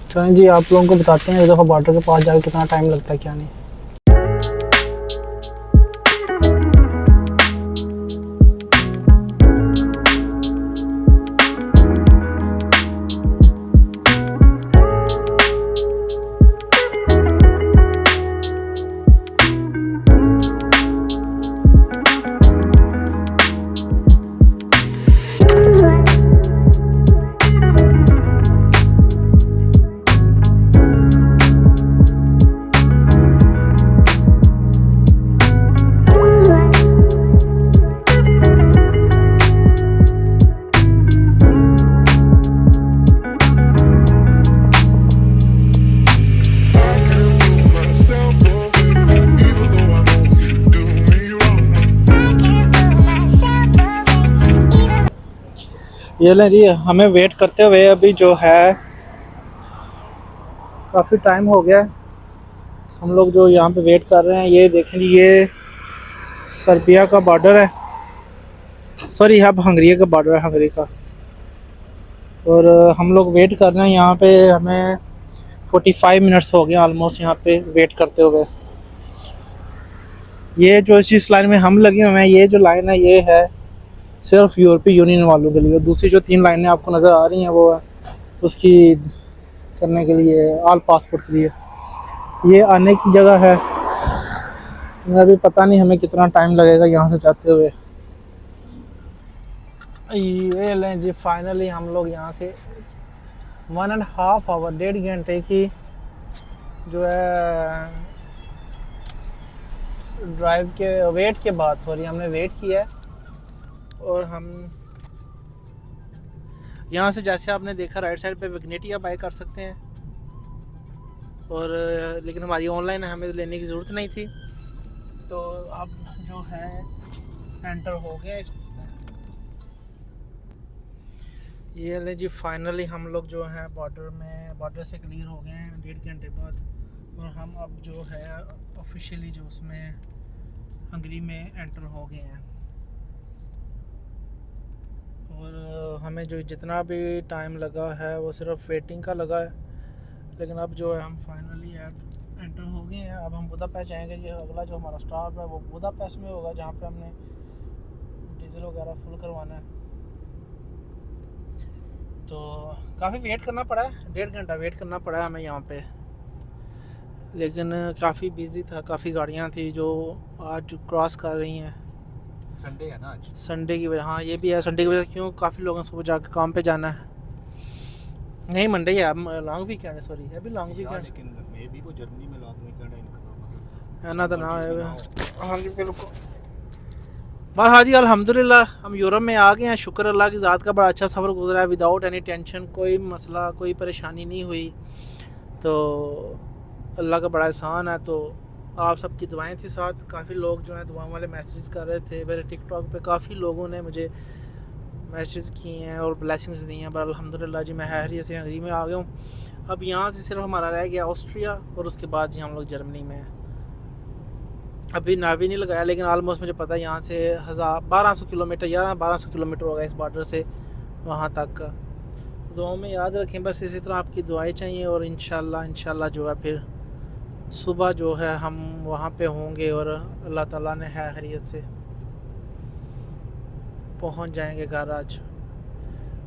चलें जी आप लोगों को बताते हैं एक दफ़ा बॉर्डर के पास जाकर कितना टाइम लगता है क्या नहीं। ये लें जी, हमें वेट करते हुए अभी जो है काफ़ी टाइम हो गया है। हम लोग जो यहाँ पे वेट कर रहे हैं, ये देखें जी ये सर्बिया का बॉर्डर है, सॉरी अब हंगरी का बॉर्डर है, हंगरी का। और हम लोग वेट कर रहे हैं यहाँ पे, हमें 45 मिनट्स हो गए ऑलमोस्ट यहाँ पे वेट करते हुए। ये जो इस लाइन में हम लगे हुए हैं, ये जो लाइन है ये है सिर्फ यूरोपीय यूनियन वालों के लिए। दूसरी जो 3 लाइनें आपको नज़र आ रही हैं वो है उसकी करने के लिए ऑल पासपोर्ट के लिए। ये आने की जगह है, अभी पता नहीं हमें कितना टाइम लगेगा यहाँ से जाते हुए। ये लें जी फाइनली हम लोग यहाँ से 1.5 आवर 1.5 घंटे की जो है ड्राइव के वेट के बाद हमने वेट किया है। और हम यहाँ से जैसे आपने देखा राइट साइड पे विग्नेटिया बाय कर सकते हैं, और लेकिन हमारी ऑनलाइन है, हमें लेने की ज़रूरत नहीं थी। तो अब जो है एंटर हो गया इस। ये ले जी फाइनली हम लोग जो है बॉर्डर से क्लियर हो गए हैं 1.5 घंटे बाद। और हम अब जो है ऑफिशियली जो उसमें हंगरी में एंटर हो गए हैं। और हमें जो जितना भी टाइम लगा है वो सिर्फ वेटिंग का लगा है, लेकिन अब जो है हम फाइनली एट एंटर हो गए हैं। अब हम बुदापेस्ट जाएंगे। ये अगला जो हमारा स्टॉप है वो बुदापेस्ट में होगा, जहाँ पे हमने डीजल वगैरह फुल करवाना है। तो काफ़ी वेट करना पड़ा है, 1.5 घंटा वेट करना पड़ा है हमें यहाँ पे, लेकिन काफ़ी बिजी था, काफ़ी गाड़ियाँ थी जो आज क्रॉस कर रही हैं। संडे है ना आज। संडे की वजह, हाँ ये भी है, संडे की वजह से क्यों काफ़ी लोगों को सुबह जाकर काम पे जाना है। नहीं मंडे है, लॉन्ग वीकेंड है, सॉरी है भी लॉन्ग या वीकेंड लेकिन मे भी वो जर्मनी में लॉन्ग वीकेंड है इनका, मतलब है ना, तो ना countries में है। हो। हाँ जी बिल्कुल। बस हाँ जी अल्हम्दुलिल्लाह हम यूरोप में आ गए हैं। शुक्र अल्लाह की ज़ात का, बड़ा अच्छा सफ़र गुजरा है विदाउट एनी टेंशन, कोई मसला कोई परेशानी नहीं हुई। तो अल्लाह का बड़ा एहसान है। तो आप सबकी दुआएं थी साथ, काफ़ी लोग जो हैं दुआओं वाले मैसेज कर रहे थे। मेरे टिकटॉक पे काफ़ी लोगों ने मुझे मैसेज किए हैं और ब्लेसिंग्स दी हैं। पर अल्हम्दुलिल्लाह जी मैं हैरियत से हंगरी में आ गया हूँ। अब यहाँ से सिर्फ हमारा रह गया ऑस्ट्रिया और उसके बाद जी हम लोग जर्मनी में हैं। अभी नावी नहीं लगाया, लेकिन आलमोस्ट मुझे पता है यहाँ से 1200 किलोमीटर, 1200 किलोमीटर होगा इस बॉर्डर से वहाँ तक का। तो दुआओं में याद रखें, बस इसी तरह आपकी दुआएं चाहिए और इंशाल्लाह जो है फिर सुबह जो है हम वहाँ पे होंगे और अल्लाह ताला ने है खैरियत से पहुँच जाएंगे घर। आज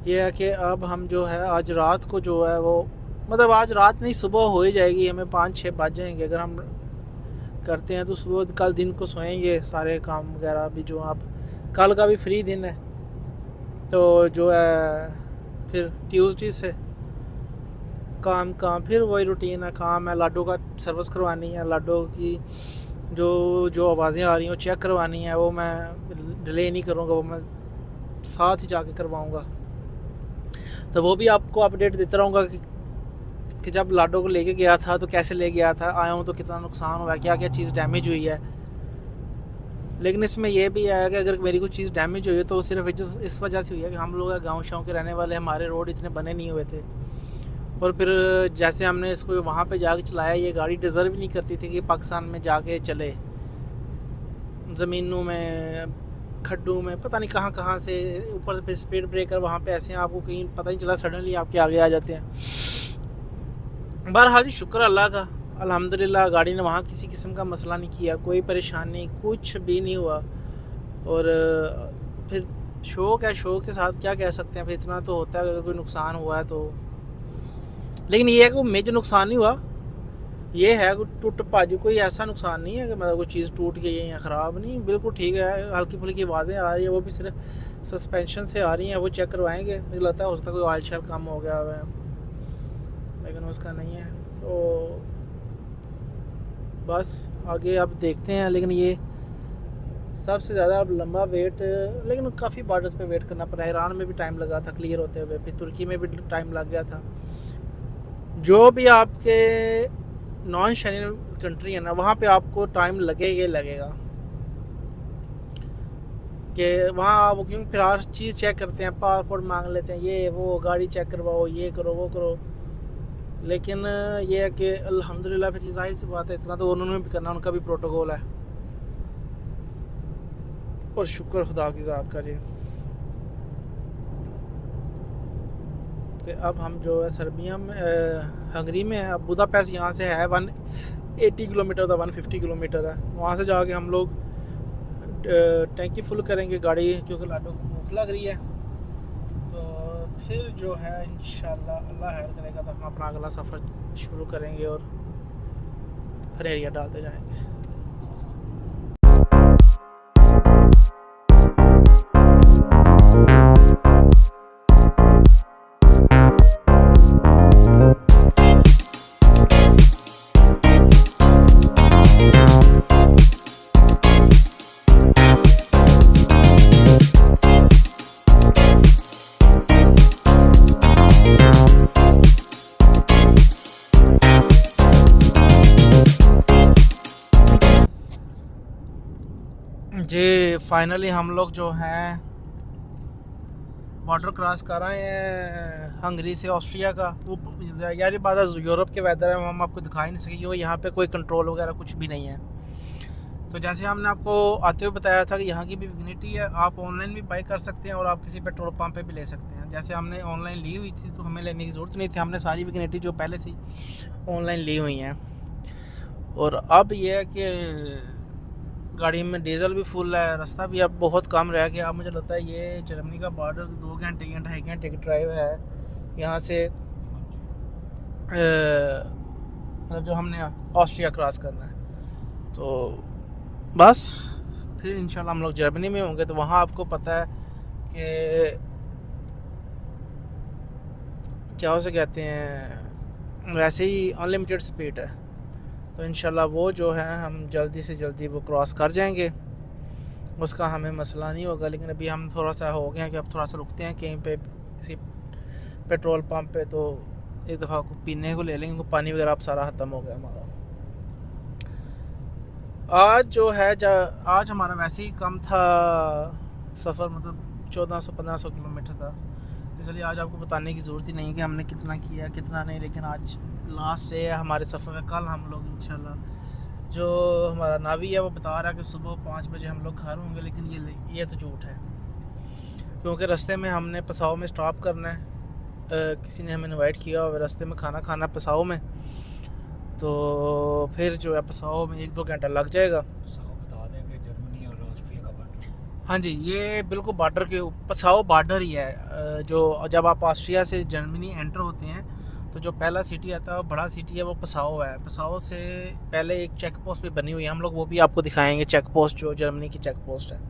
ये है कि अब हम जो है आज रात को जो है वो, मतलब आज रात नहीं सुबह हो ही जाएगी, हमें 5-6 बज जाएंगे। अगर हम करते हैं तो सुबह कल दिन को सोएंगे, सारे काम वगैरह भी जो आप, कल का भी फ्री दिन है। तो जो है फिर ट्यूसडे से काम फिर वही रूटीन है, काम है लाडो का सर्विस करवानी है, लाडो की जो आवाज़ें आ रही हैं वो चेक करवानी है। वो मैं डिले नहीं करूँगा, वो मैं साथ ही जाके करवाऊँगा। तो वो भी आपको अपडेट देता रहूँगा कि जब लाडो को लेके गया था तो कैसे ले गया था, आया हूँ तो कितना नुकसान हुआ है, क्या क्या चीज़ डैमेज हुई है। लेकिन इसमें यह भी है कि अगर मेरी कोई चीज़ डैमेज हुई है तो सिर्फ इस वजह से हुई है कि हम लोग गाँव शाँव के रहने वाले, हमारे रोड इतने बने नहीं हुए थे। और फिर जैसे हमने इसको वहाँ पे जाके चलाया, ये गाड़ी डिज़र्व नहीं करती थी कि पाकिस्तान में जाके चले, ज़मीनों में खड्डों में पता नहीं कहाँ से, ऊपर से फिर स्पीड ब्रेकर वहाँ पे ऐसे हैं आपको कहीं पता नहीं चला, सडनली आपके आगे आ जाते हैं। बहरहाल जी शुक्र अल्लाह का, अल्हम्दुलिल्लाह गाड़ी ने वहाँ किसी किस्म का मसला नहीं किया, कोई परेशानी कुछ भी नहीं हुआ। और फिर शौक़ है, शौक़ के साथ क्या कह सकते हैं, फिर इतना तो होता है अगर कोई नुकसान हुआ है तो। लेकिन ये है कि वो मेजर नुकसान नहीं हुआ, ये है कि टूट पाजी, कोई ऐसा नुकसान नहीं है कि मतलब कोई चीज़ टूट गई है या ख़राब नहीं, बिल्कुल ठीक है। हल्की फुल्की आवाज़ें आ रही है, वो भी सिर्फ सस्पेंशन से आ रही हैं, वो चेक करवाएंगे। मुझे लगता है हो सकता है कोई ऑयल शेल कम हो गया है, लेकिन उसका नहीं है। तो बस आगे अब देखते हैं। लेकिन ये सबसे ज़्यादा अब लंबा वेट, लेकिन काफ़ी बॉर्डर्स पे वेट करना पड़ा। ईरान में भी टाइम लगा था क्लियर होते हुए, फिर तुर्की में भी टाइम लग गया था। जो भी आपके नॉन शेंगन कंट्री है ना, वहाँ पे आपको टाइम लगेगा कि वहाँ वो, क्योंकि फिर हर चीज़ चेक करते हैं, पासपोर्ट मांग लेते हैं, ये वो गाड़ी चेक करवाओ, ये करो वो करो। लेकिन ये है कि अल्हम्दुलिल्लाह फिर जाहिर सी बात है इतना तो उन्होंने भी करना, उनका भी प्रोटोकॉल है। और शुक्र खुदा की ज़ात का जी कि अब हम जो है सर्बिया में, हंगरी में है। अब बुदापेस्ट यहाँ से है 180 किलोमीटर था, 150 किलोमीटर है। वहाँ से जाके हम लोग टैंकी फुल करेंगे गाड़ी, क्योंकि लाडो को भूख लग रही है। तो फिर जो है इंशाल्लाह अल्लाह खैर करेगा तो हम अपना अगला सफ़र शुरू करेंगे और खरेरिया डालते जाएंगे। जी फाइनली हम लोग जो हैं बॉर्डर क्रॉस कर रहे हैं हंगरी से ऑस्ट्रिया का। वो यार ये बात है, यूरोप के वेदर है, हम आपको दिखा ही नहीं सकेंगे, यहाँ पे कोई कंट्रोल वगैरह कुछ भी नहीं है। तो जैसे हमने आपको आते हुए बताया था कि यहाँ की भी विग्निटी है, आप ऑनलाइन भी बाई कर सकते हैं और आप किसी पेट्रोल पंप पे भी ले सकते हैं। जैसे हमने ऑनलाइन ली हुई थी तो हमें लेने की ज़रूरत नहीं थी, हमने सारी विग्निटी जो पहले से ऑनलाइन ली हुई हैं। और अब ये है कि गाड़ी में डीजल भी फुल है, रास्ता भी अब बहुत कम रह गया। अब मुझे लगता है ये जर्मनी का बॉर्डर 2 घंटे या 2.5 घंटे की ड्राइव है यहाँ से, मतलब जो हमने ऑस्ट्रिया क्रॉस करना है। तो बस फिर इंशाल्लाह हम लोग जर्मनी में होंगे, तो वहाँ आपको पता है कि क्या उसे कहते हैं, वैसे ही अनलिमिटेड स्पीड है। तो इंशाल्लाह वो जो है हम जल्दी से जल्दी वो क्रॉस कर जाएंगे, उसका हमें मसला नहीं होगा। लेकिन अभी हम थोड़ा सा हो गया कि अब थोड़ा सा रुकते हैं कहीं पे किसी पेट्रोल पंप पे, तो एक दफ़ा को पीने को ले लेंगे, क्योंकि पानी वगैरह अब सारा ख़त्म हो गया हमारा। आज जो है आज हमारा वैसे ही कम था सफ़र, मतलब 1400-1500 किलोमीटर था, इसलिए आज आपको बताने की ज़रूरत ही नहीं कि हमने कितना किया कितना नहीं। लेकिन आज लास्ट डे है हमारे सफ़र का। कल हम लोग इंशाल्लाह, जो हमारा नावी है वो बता रहा है कि सुबह 5 बजे हम लोग घर होंगे, लेकिन ये तो झूठ है, क्योंकि रास्ते में हमने पसाव में स्टॉप करना है। किसी ने हमें इनवाइट किया और रास्ते में खाना खाना पसाव में, तो फिर जो है पसाव में 1-2 घंटा लग जाएगा। बता दें कि जर्मनी और ऑस्ट्रिया का बॉर्डर, हाँ जी, ये बिल्कुल बॉर्डर के पसाव बॉर्डर ही है। जो जब आप ऑस्ट्रिया से जर्मनी एंटर होते हैं तो जो पहला सिटी आता है, बड़ा सिटी है, वो पसाव है। पसाव से पहले एक चेक पोस्ट भी बनी हुई है, हम लोग वो भी आपको दिखाएंगे, चेक पोस्ट जो जर्मनी की चेक पोस्ट है।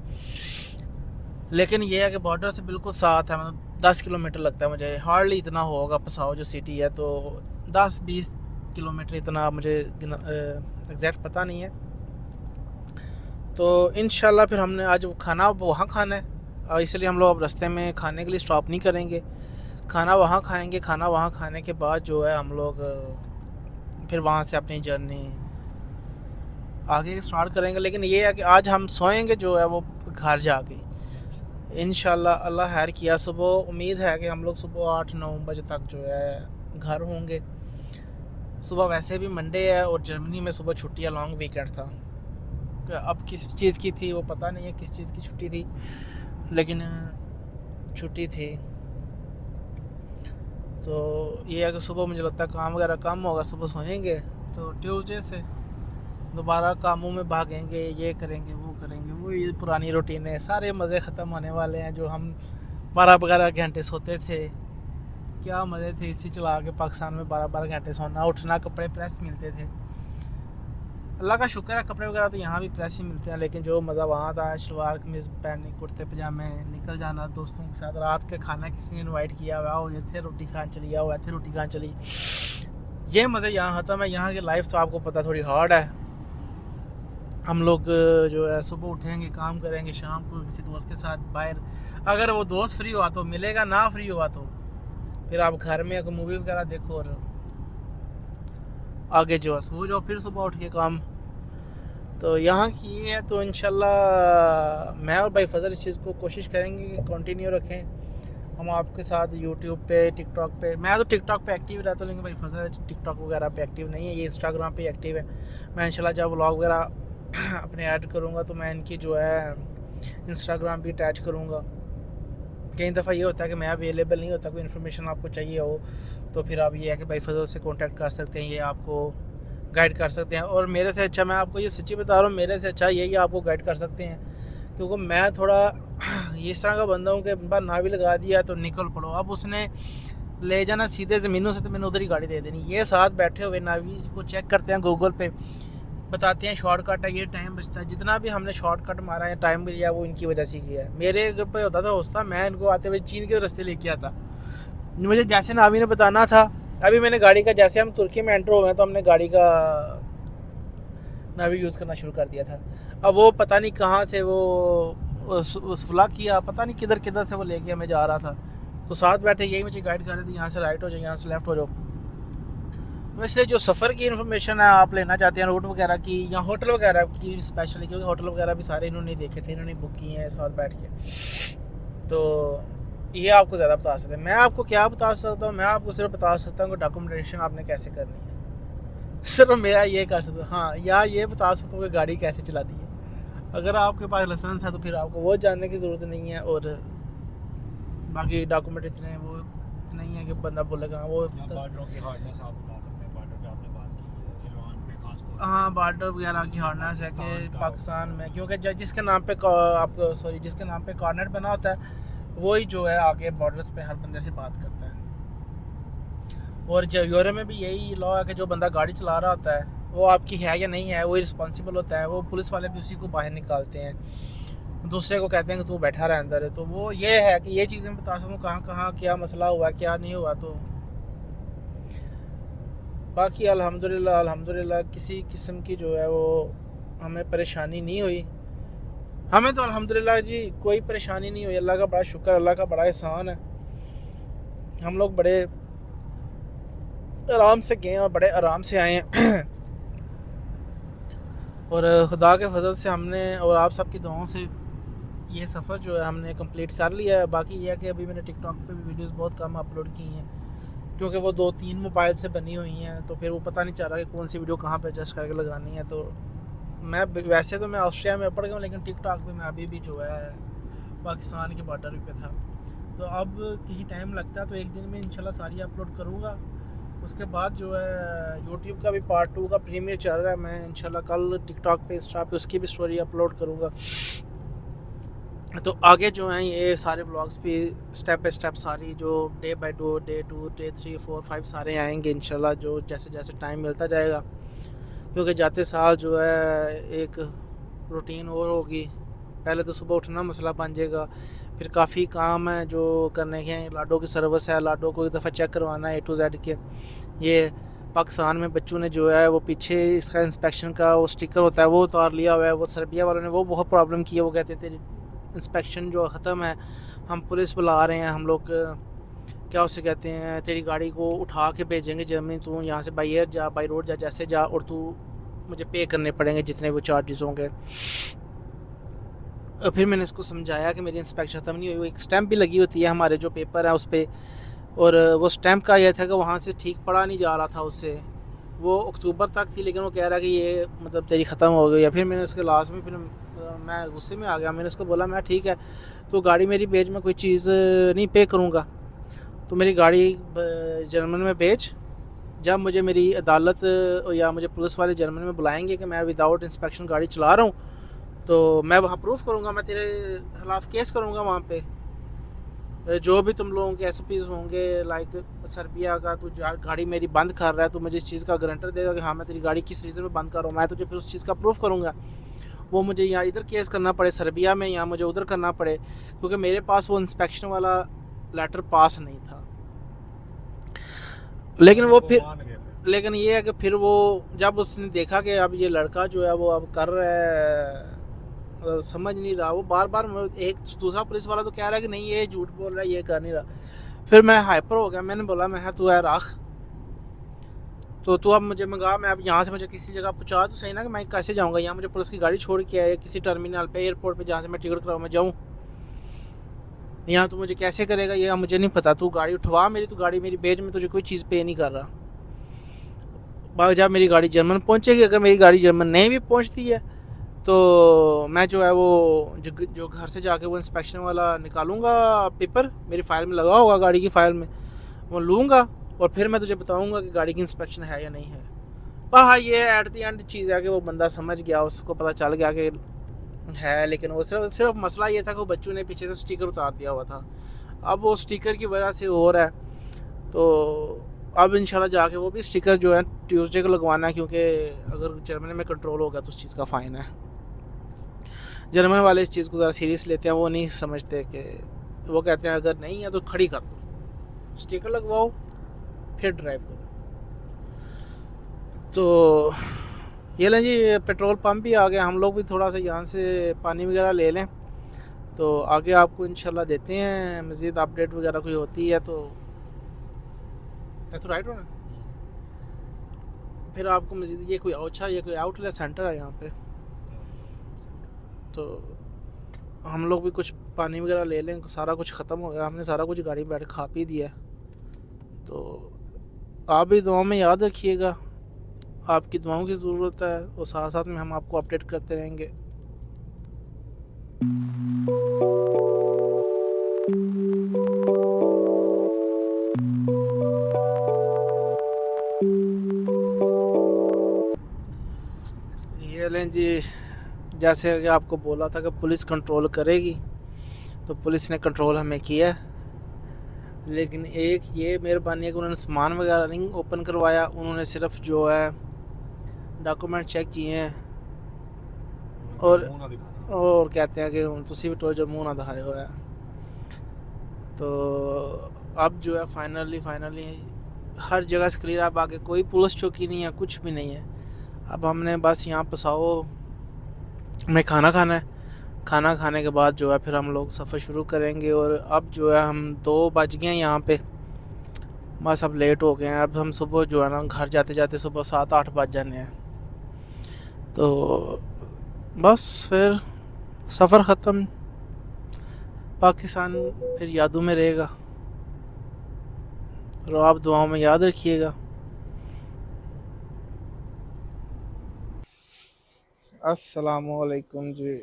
लेकिन ये है कि बॉर्डर से बिल्कुल साथ है, मतलब 10 किलोमीटर लगता है मुझे, हार्डली इतना होगा। पसाव जो सिटी है तो 10-20 किलोमीटर, इतना मुझे एग्जैक्ट पता नहीं है। तो इंशाल्लाह फिर हमने आज खाना वहाँ खाना है, इसलिए हम लोग अब रास्ते में खाने के लिए स्टॉप नहीं करेंगे, खाना वहाँ खाएंगे। खाना वहाँ खाने के बाद जो है हम लोग फिर वहाँ से अपनी जर्नी आगे स्टार्ट करेंगे। लेकिन ये है कि आज हम सोएंगे जो है वो घर जाके, इंशाल्लाह अल्लाह खैर किया। सुबह उम्मीद है कि हम लोग सुबह 8-9 बजे तक जो है घर होंगे। सुबह वैसे भी मंडे है और जर्मनी में सुबह छुट्टी है, लॉन्ग वीकेंड था। अब किस चीज़ की थी वो पता नहीं है, किस चीज़ की छुट्टी थी, लेकिन छुट्टी थी। तो ये है कि सुबह मुझे लगता है काम वगैरह कम होगा, सुबह सोएंगे तो ट्यूसडे से दोबारा कामों में भागेंगे, ये करेंगे वो करेंगे, वो ये पुरानी रूटीन है। सारे मज़े ख़त्म होने वाले हैं। जो हम 12-12 घंटे सोते थे, क्या मज़े थे इसी चला के पाकिस्तान में 12-12 घंटे सोना उठना, कपड़े प्रेस मिलते थे। अल्लाह का शुक्र है कपड़े वगैरह तो यहाँ भी प्रेस ही मिलते हैं, लेकिन जो मज़ा वहाँ था, शलवार कमीज़ पहननी, कुर्ते पजामे, निकल जाना दोस्तों के साथ, रात के खाना किसी ने इनवाइट किया हुआ हो, ये थे रोटी खान चली, आओ थे रोटी खान चली, ये मज़े यहाँ ख़त्म है। यहाँ की लाइफ तो आपको पता थोड़ी हार्ड है। हम लोग जो है सुबह उठेंगे, काम करेंगे, शाम को किसी दोस्त के साथ बाहर, अगर वो दोस्त फ्री हुआ तो मिलेगा, ना फ्री हुआ तो फिर आप घर में कोई मूवी वगैरह देखो और आगे जो है सो जाओ, फिर सुबह उठ के काम। तो यहाँ की ये है। तो इंशाल्लाह मैं और भाई फजल इस चीज़ को कोशिश करेंगे कि कंटिन्यू रखें हम आपके साथ यूट्यूब पे, टिकटॉक पे। मैं तो टिकटॉक पे एक्टिव रहता हूँ, लेकिन भाई फजल टिकटॉक वगैरह पे एक्टिव नहीं है, ये इंस्टाग्राम पे एक्टिव है। मैं इंशाल्लाह जब व्लॉग वगैरह अपने ऐड करूँगा तो मैं इनकी जो है इंस्टाग्राम भी अटैच करूँगा। कई दफ़ा ये होता है कि मैं अवेलेबल नहीं होता, कोई इन्फॉर्मेशन आपको चाहिए हो तो फिर आप ये है कि भाई फजल से कांटेक्ट कर सकते हैं, ये आपको गाइड कर सकते हैं। और मेरे से अच्छा, मैं आपको ये सच्ची बता रहा हूँ, मेरे से अच्छा यही आपको गाइड कर सकते हैं, क्योंकि मैं थोड़ा इस तरह का बंदा हूँ कि बार नावी लगा दिया तो निकल पड़ो। अब उसने ले जाना सीधे ज़मीनों से तो मैंने उधर ही गाड़ी दे देनी। ये साथ बैठे हुए नावी को चेक करते हैं, गूगल पे बताते हैं शॉर्टकट है, ये टाइम बचता है। जितना भी हमने शॉर्टकट मारा है, टाइम लिया, वो इनकी वजह से किया है। मेरे घर पे होता था होता, मैं इनको आते हुए चीन के रास्ते लेके आता। मुझे जैसे नावी ने बताना था, अभी मैंने गाड़ी का, जैसे हम तुर्की में एंटर हुए तो हमने गाड़ी का नावी यूज़ करना शुरू कर दिया था। अब वो पता नहीं कहाँ से वो सुफला किया, पता नहीं किधर किधर से वो लेके हमें जा रहा था। तो साथ बैठे यही मुझे गाइड कर रहे थे, यहाँ से राइट हो जाओ, यहाँ से लेफ़्ट हो जाओ। तो इसलिए जो सफ़र की इन्फॉर्मेशन है आप लेना चाहते हैं, रूट वगैरह की या होटल वगैरह की स्पेशली, क्योंकि होटल वगैरह भी सारे इन्होंने देखे थे, इन्होंने बुक किए हैं साथ बैठ के, तो ये आपको ज़्यादा बता सकते हैं। मैं आपको क्या बता सकता हूँ, मैं आपको सिर्फ बता सकता हूँ कि डॉक्यूमेंटेशन आपने कैसे करनी है, सिर्फ मेरा ये कर सकता हूँ। हाँ, या ये बता सकता हूँ कि गाड़ी कैसे चलानी है। अगर आपके पास लाइसेंस है तो फिर आपको वो जानने की ज़रूरत नहीं है, और बाकी डॉक्यूमेंट इतने वो नहीं है कि बंदा बोलेगा वो। बार्डरों की हार्डनेस आप बता सकते हैं, बार्डर पे आपने बात की है, ईरान पे खास तो हाँ बॉर्डर वगैरह की हार्डनेस है कि पाकिस्तान का पाकिस्तान में, क्योंकि जिसके नाम पे आप सॉरी जिसके नाम पे कॉर्नेट बना होता है वही जो है आगे बॉर्डर्स पे हर बंदे से बात करता है। और जो यूरोप में भी यही लॉ है कि जो बंदा गाड़ी चला रहा होता है वो आपकी है या नहीं है वही रिस्पॉन्सिबल होता है। वो पुलिस वाले भी उसी को बाहर निकालते हैं, दूसरे को कहते हैं कि तू बैठा रहे अंदर है। तो वो ये है कि ये चीज़ें बता सकूँ कहाँ कहाँ क्या मसला हुआ क्या नहीं हुआ। तो बाकी अल्हम्दुलिल्लाह अल्हम्दुलिल्लाह किसी किस्म की जो है वो हमें परेशानी नहीं हुई। हमें तो अल्हम्दुलिल्लाह जी कोई परेशानी नहीं हुई, अल्लाह का बड़ा शुक्र, अल्लाह का बड़ा एहसान है। हम लोग बड़े आराम से गए और बड़े आराम से आए हैं और खुदा के फजल से हमने और आप सब की दुआओं से ये सफ़र जो है हमने कंप्लीट कर लिया है। बाकी ये है कि अभी मैंने टिकटॉक पे भी वीडियोस बहुत कम अपलोड की हैं क्योंकि वो 2-3 मोबाइल से बनी हुई हैं, तो फिर वो पता नहीं चल रहा कि कौन सी वीडियो कहाँ पे एडजस्ट करके लगानी है। तो मैं वैसे तो मैं ऑस्ट्रिया में पड़ गया हूँ, लेकिन टिकटॉक पे मैं अभी भी जो है पाकिस्तान के बॉर्डर पे था। तो अब किसी टाइम लगता है तो एक दिन में इंशाल्लाह सारी अपलोड करूँगा। उसके बाद जो है यूट्यूब का भी पार्ट 2 का प्रीमियर चल रहा है, मैं इंशाल्लाह कल टिकटॉक पे इंस्टा पे उसकी भी स्टोरी अपलोड करूँगा। तो आगे जो हैं ये सारे व्लॉग्स भी स्टेप बाय स्टेप सारी जो डे बाय डे 2 डे 3 4 5 सारे आएंगे इंशाल्लाह, जो जैसे जैसे टाइम मिलता जाएगा। क्योंकि जाते साल जो है एक रूटीन और होगी। पहले तो सुबह उठना मसला बन जाएगा, फिर काफ़ी काम है जो करने के हैं। लाडो की सर्विस है, लाडो को एक दफ़ा चेक करवाना है A to Z के। ये पाकिस्तान में बच्चों ने जो है वो पीछे इसका इंस्पेक्शन का वो स्टिकर होता है वो उतार लिया हुआ है। वो सर्बिया वालों ने वो बहुत प्रॉब्लम की है। वो कहते थे इंस्पेक्शन जो ख़त्म है, हम पुलिस बुला रहे हैं, हम लोग क्या उसे कहते हैं, तेरी गाड़ी को उठा के भेजेंगे जर्मनी, तू यहाँ से बाई एयर जा बाई रोड जा जैसे जा, और तू मुझे पे करने पड़ेंगे जितने वो चार्जेस होंगे। फिर मैंने इसको समझाया कि मेरी इंस्पेक्शन ख़त्म नहीं हुई, वो एक स्टैंप भी लगी होती है हमारे जो पेपर है उस पर, और वो स्टैंप का यह था कि वहाँ से ठीक पड़ा नहीं जा रहा था उससे। वो अक्टूबर तक थी लेकिन वो कह रहा कि ये मतलब तेरी ख़त्म हो गई है। फिर मैंने उसके लास्ट में फिर मैं गुस्से में आ गया। मैंने उसको बोला मैं ठीक है तो गाड़ी मेरी भेज, मैं कोई चीज़ नहीं पे करूँगा, तो मेरी गाड़ी जर्मन में भेज। जब मुझे मेरी अदालत या मुझे पुलिस वाले जर्मन में बुलाएंगे कि मैं विदाउट इंस्पेक्शन गाड़ी चला रहा हूँ तो मैं वहाँ प्रूफ करूँगा, मैं तेरे खिलाफ़ केस करूँगा वहाँ पे। जो भी तुम लोगों के SOPs होंगे लाइक सर्बिया का, तू गाड़ी मेरी बंद कर रहा है तो मुझे इस चीज़ का गारंटर देगा कि हाँ मैं तेरी गाड़ी किस रीज़न में बंद कर रहा हूँ, मैं तुझे फिर उस चीज़ का प्रूफ करूँगा। वो मुझे यहाँ इधर केस करना पड़े सर्बिया में या मुझे उधर करना पड़े, क्योंकि मेरे पास वो इंस्पेक्शन वाला लेटर पास नहीं था। लेकिन वो फिर लेकिन ये है कि फिर वो जब उसने देखा कि अब ये लड़का जो है वो अब कर रहा है समझ नहीं रहा, वो बार बार एक दूसरा पुलिस वाला तो कह रहा है कि नहीं ये झूठ बोल रहा है, ये कर नहीं रहा। फिर मैं हाइपर हो गया, मैंने बोला मैं तू है राख, तो तू अब मुझे मंगा, मैं अब यहाँ से मुझे किसी जगह पहुँचा तो सही ना, कि मैं कैसे जाऊँगा, यहाँ मुझे पुलिस की गाड़ी छोड़ के आए किसी टर्मिनल पे एयरपोर्ट पे जहाँ से मैं टिकट कराऊँ मैं जाऊँ, यहाँ तो मुझे कैसे करेगा ये मुझे नहीं पता। तू गाड़ी उठवा मेरी, तू गाड़ी मेरी भेज, में तुझे कोई चीज़ पे नहीं कर रहा। बाकी जब मेरी गाड़ी जर्मन पहुँचेगी, अगर मेरी गाड़ी जर्मन नहीं भी पहुँचती है तो मैं जो है वो जो घर से जाके वो इंस्पेक्शन वाला निकालूंगा पेपर, मेरी फ़ाइल में लगा होगा गाड़ी की फ़ाइल में, वो लूँगा और फिर मैं तुझे बताऊंगा कि गाड़ी की इंस्पेक्शन है या नहीं है। पर हाँ ये एट दी एंड चीज़ है कि वो बंदा समझ गया, उसको पता चल गया कि है, लेकिन वो सिर्फ मसला ये था कि वो बच्चों ने पीछे से स्टिकर उतार दिया हुआ था। अब वो स्टिकर की वजह से हो रहा है, तो अब इंशाल्लाह जाके वो भी स्टिकर जो है ट्यूसडे को लगवाना है, क्योंकि अगर जर्मनी में कंट्रोल होगा तो उस चीज़ का फ़ाइन है। जर्मन वाले इस चीज़ को ज़रा सीरियस लेते हैं, वो नहीं समझते कि वो कहते हैं अगर नहीं है तो खड़ी कर दो, स्टिकर लगवाओ फिर ड्राइव करो। तो ये लें जी, पेट्रोल पंप भी आ गया, हम लोग भी थोड़ा सा यहाँ से पानी वगैरह ले लें, तो आगे आपको इंशाल्लाह देते हैं मज़ीद अपडेट वगैरह कोई होती है तो राइट हो ना, फिर आपको मज़ीद ये कोई आउटलेट सेंटर है यहाँ पे, तो हम लोग भी कुछ पानी वगैरह ले लें। सारा कुछ ख़त्म हो गया, हमने सारा कुछ गाड़ी में बैठ खा पी दिया। तो आप भी दुआओं में याद रखिएगा, आपकी दुआओं की ज़रूरत है और साथ साथ में हम आपको अपडेट करते रहेंगे। चलें जी, जैसे कि आपको बोला था कि पुलिस कंट्रोल करेगी, तो पुलिस ने कंट्रोल हमें किया। लेकिन एक ये मेहरबानी है कि उन्होंने सामान वगैरह नहीं ओपन करवाया, उन्होंने सिर्फ जो है डॉक्यूमेंट चेक किए हैं और मुंह ना दिखाना। और कहते हैं कि हम तुसी भी टोल जो मुँह ना दिखाए हुआ है। तो अब जो है फाइनली हर जगह से क्लियर, अब आगे कोई पुलिस चौकी नहीं है, कुछ भी नहीं है। अब हमने बस यहाँ पसाओ में खाना खाना है, खाना खाने के बाद जो है फिर हम लोग सफ़र शुरू करेंगे। और अब जो है हम 2 बज गए हैं यहाँ पे, बस अब लेट हो गए हैं। अब हम सुबह जो है ना घर जाते जाते सुबह 7-8 बज जाने हैं। तो बस फिर सफ़र ख़त्म, पाकिस्तान फिर यादों में रहेगा। और आप दुआओं में याद रखिएगा। अस्सलामुअलैकुम जी।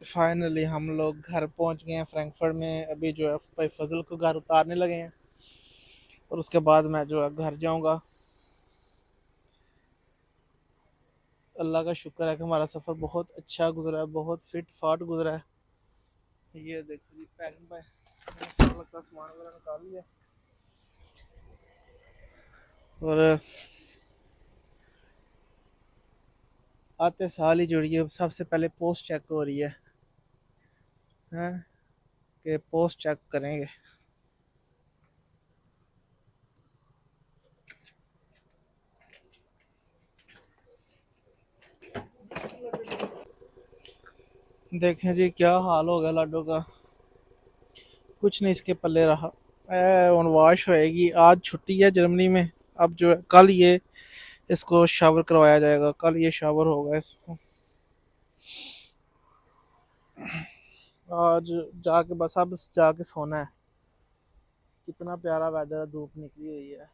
फाइनली हम लोग घर पहुंच गए हैं फ्रैंकफर्ट में। अभी जो है भाई फजल को घर उतारने लगे हैं और उसके बाद मैं जो है घर जाऊंगा। अल्लाह का शुक्र है कि हमारा सफ़र बहुत अच्छा गुजरा है, बहुत फिट फाट गुजरा है। ये देखो जी पैकिंग पे मैंने सारा लगता सामान वगैरह निकाल लिया। और आते साल ही जुड़िए सबसे पहले पोस्ट चेक हो रही है, हैं कि पोस्ट चेक करेंगे। देखें जी क्या हाल हो गया लाडो का, कुछ नहीं इसके पल्ले रहा। वॉश होएगी, आज छुट्टी है जर्मनी में। अब जो है कल ये इसको शावर करवाया जाएगा, कल ये शावर होगा इसको। आज जाके बस अब जाके सोना है। कितना प्यारा वेदर, धूप निकली हुई है।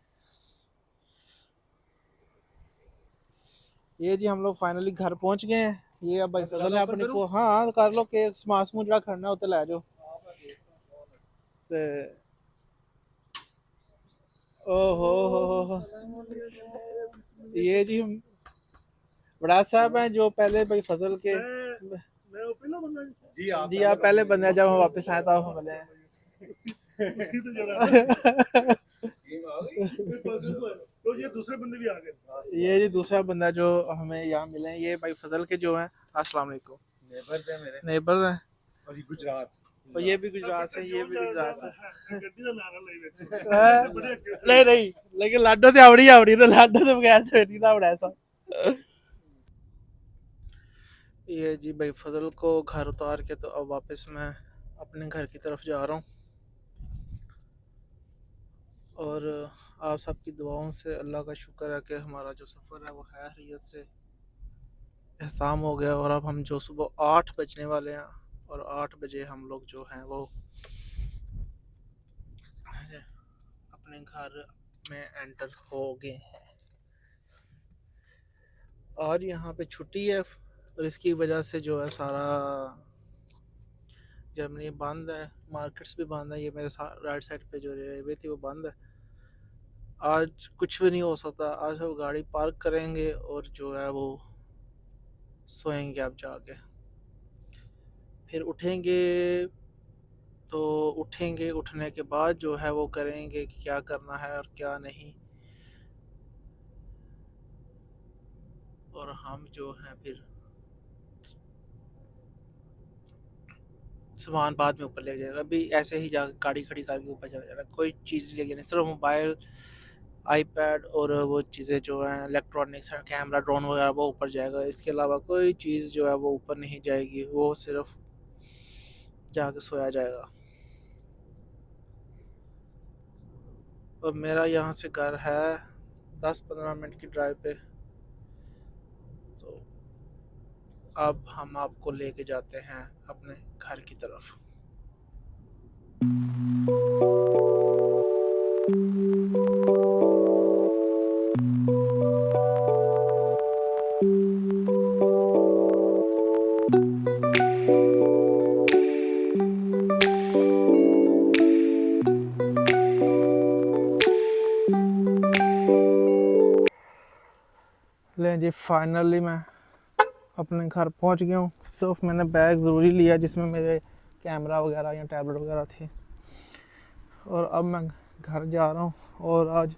ये जी हम लोग फाइनली घर पहुंच गए हैं। ये अब भाई फजल ने अपनी को हाँ कर लो कि मास मू जरा खड़ना उत्ते लै जाओ। ते ओहो हो। ये जी बड़ा साहब हैं जो पहले भाई फजल के जी आप पहले बंदे जब हम वापस आए तो आप मिले हैं। तो ये दूसरे बंदे भी आ गए। ये जी दूसरा बंदा जो हमें यहाँ मिले हैं, ये भाई फजल के जो हैं अस्सलाम वालेकुम नेबर हैं। और ये गुजरात और ये भी गुजरात से, ये भी गुजरात से। गड्डी ਦਾ ਨਾਰਾ ਲਈ ਵਿੱਚ हैं? बड़े अग्गे नहीं नहीं, लेकिन लाडो तो आवड़ी तो लाडो तो बगैर से नहीं था बड़ा ऐसा। ये जी भाई फजल को घर उतार के तो अब वापस मैं अपने घर की तरफ जा रहा हूँ। और आप सबकी दुआओं से अल्लाह का शुक्र है कि हमारा जो सफ़र है वो खैरियत से एहताम हो गया। और अब हम जो सुबह 8 बजने वाले हैं और 8 बजे हम लोग जो हैं वो अपने घर में एंटर हो गए हैं। आज यहाँ पे छुट्टी है और इसकी वजह से जो है सारा जर्मनी बंद है, मार्केट्स भी बंद है। ये मेरे राइट साइड पे जो रेलवे थी वो बंद है। आज कुछ भी नहीं हो सकता। आज सब गाड़ी पार्क करेंगे और जो है वो सोएंगे अब जाके। फिर उठेंगे तो उठेंगे, उठने के बाद जो है वो करेंगे कि क्या करना है और क्या नहीं। और हम जो हैं फिर सामान बाद में ऊपर ले जाएगा। अभी ऐसे ही जा गाड़ी खड़ी करके ऊपर चला जाएगा, कोई चीज़ नहीं लेगी, नहीं सिर्फ मोबाइल आईपैड और वो चीज़ें जो हैं इलेक्ट्रॉनिक्स कैमरा ड्रोन वगैरह वो ऊपर जाएगा। इसके अलावा कोई चीज़ जो है वो ऊपर नहीं जाएगी, वो सिर्फ जाके सोया जाएगा। और मेरा यहाँ से घर है 10-15 मिनट की ड्राइव पे। तो अब हम आपको लेके जाते हैं अपने घर की तरफ। ले जी फाइनली मैं अपने घर पहुंच गया हूँ। सिर्फ मैंने बैग ज़रूरी लिया जिसमें मेरे कैमरा वगैरह या टैबलेट वगैरह थी, और अब मैं घर जा रहा हूँ। और आज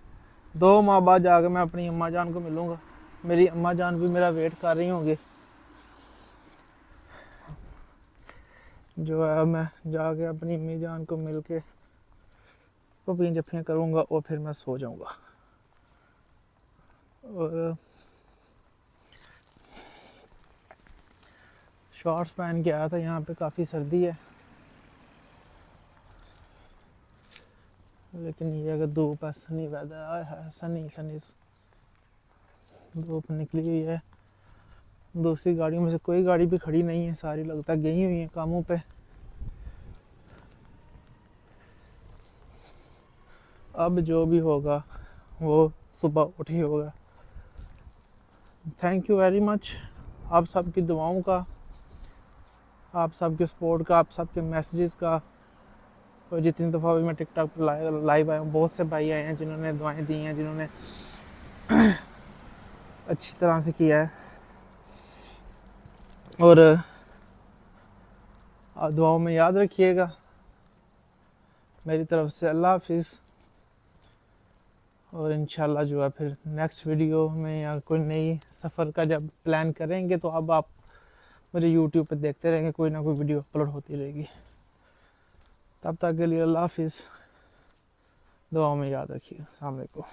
2 माह बाद जाकर मैं अपनी अम्मा जान को मिलूँगा। मेरी अम्मा जान भी मेरा वेट कर रही होंगी। जो है मैं जाके अपनी अम्मी जान को मिल के पप्पियाँ जप्पियाँ करूँगा और फिर मैं सो जाऊँगा। और शॉर्ट्स पहन के आया था, यहाँ पे काफ़ी सर्दी है, लेकिन ये अगर धूप है, सनी वेदर है, सनी सनी धूप निकली हुई है। दूसरी गाड़ियों में से कोई गाड़ी भी खड़ी नहीं है, सारी लगता गई हुई हैं कामों पे। अब जो भी होगा वो सुबह उठ ही होगा। थैंक यू वेरी मच आप सबकी दुआओं का, आप सबके सपोर्ट का, आप सबके मैसेजेस का। और जितनी दफ़ा भी मैं टिकटॉक पर लाइव आया हूँ, बहुत से भाई आए हैं जिन्होंने दुआएं दी हैं, जिन्होंने अच्छी तरह से किया है। और आप दुआओं में याद रखिएगा। मेरी तरफ से अल्लाह हाफिज़। और इंशाल्लाह जो है फिर नेक्स्ट वीडियो में या कोई नई सफ़र का जब प्लान करेंगे तो अब आप मुझे यूट्यूब पे देखते रहेंगे, कोई ना कोई वीडियो अपलोड होती रहेगी। तब तक के लिए अल्लाह हाफिज़। दुआओं में याद रखिए। अस्सलाम वालेकुम।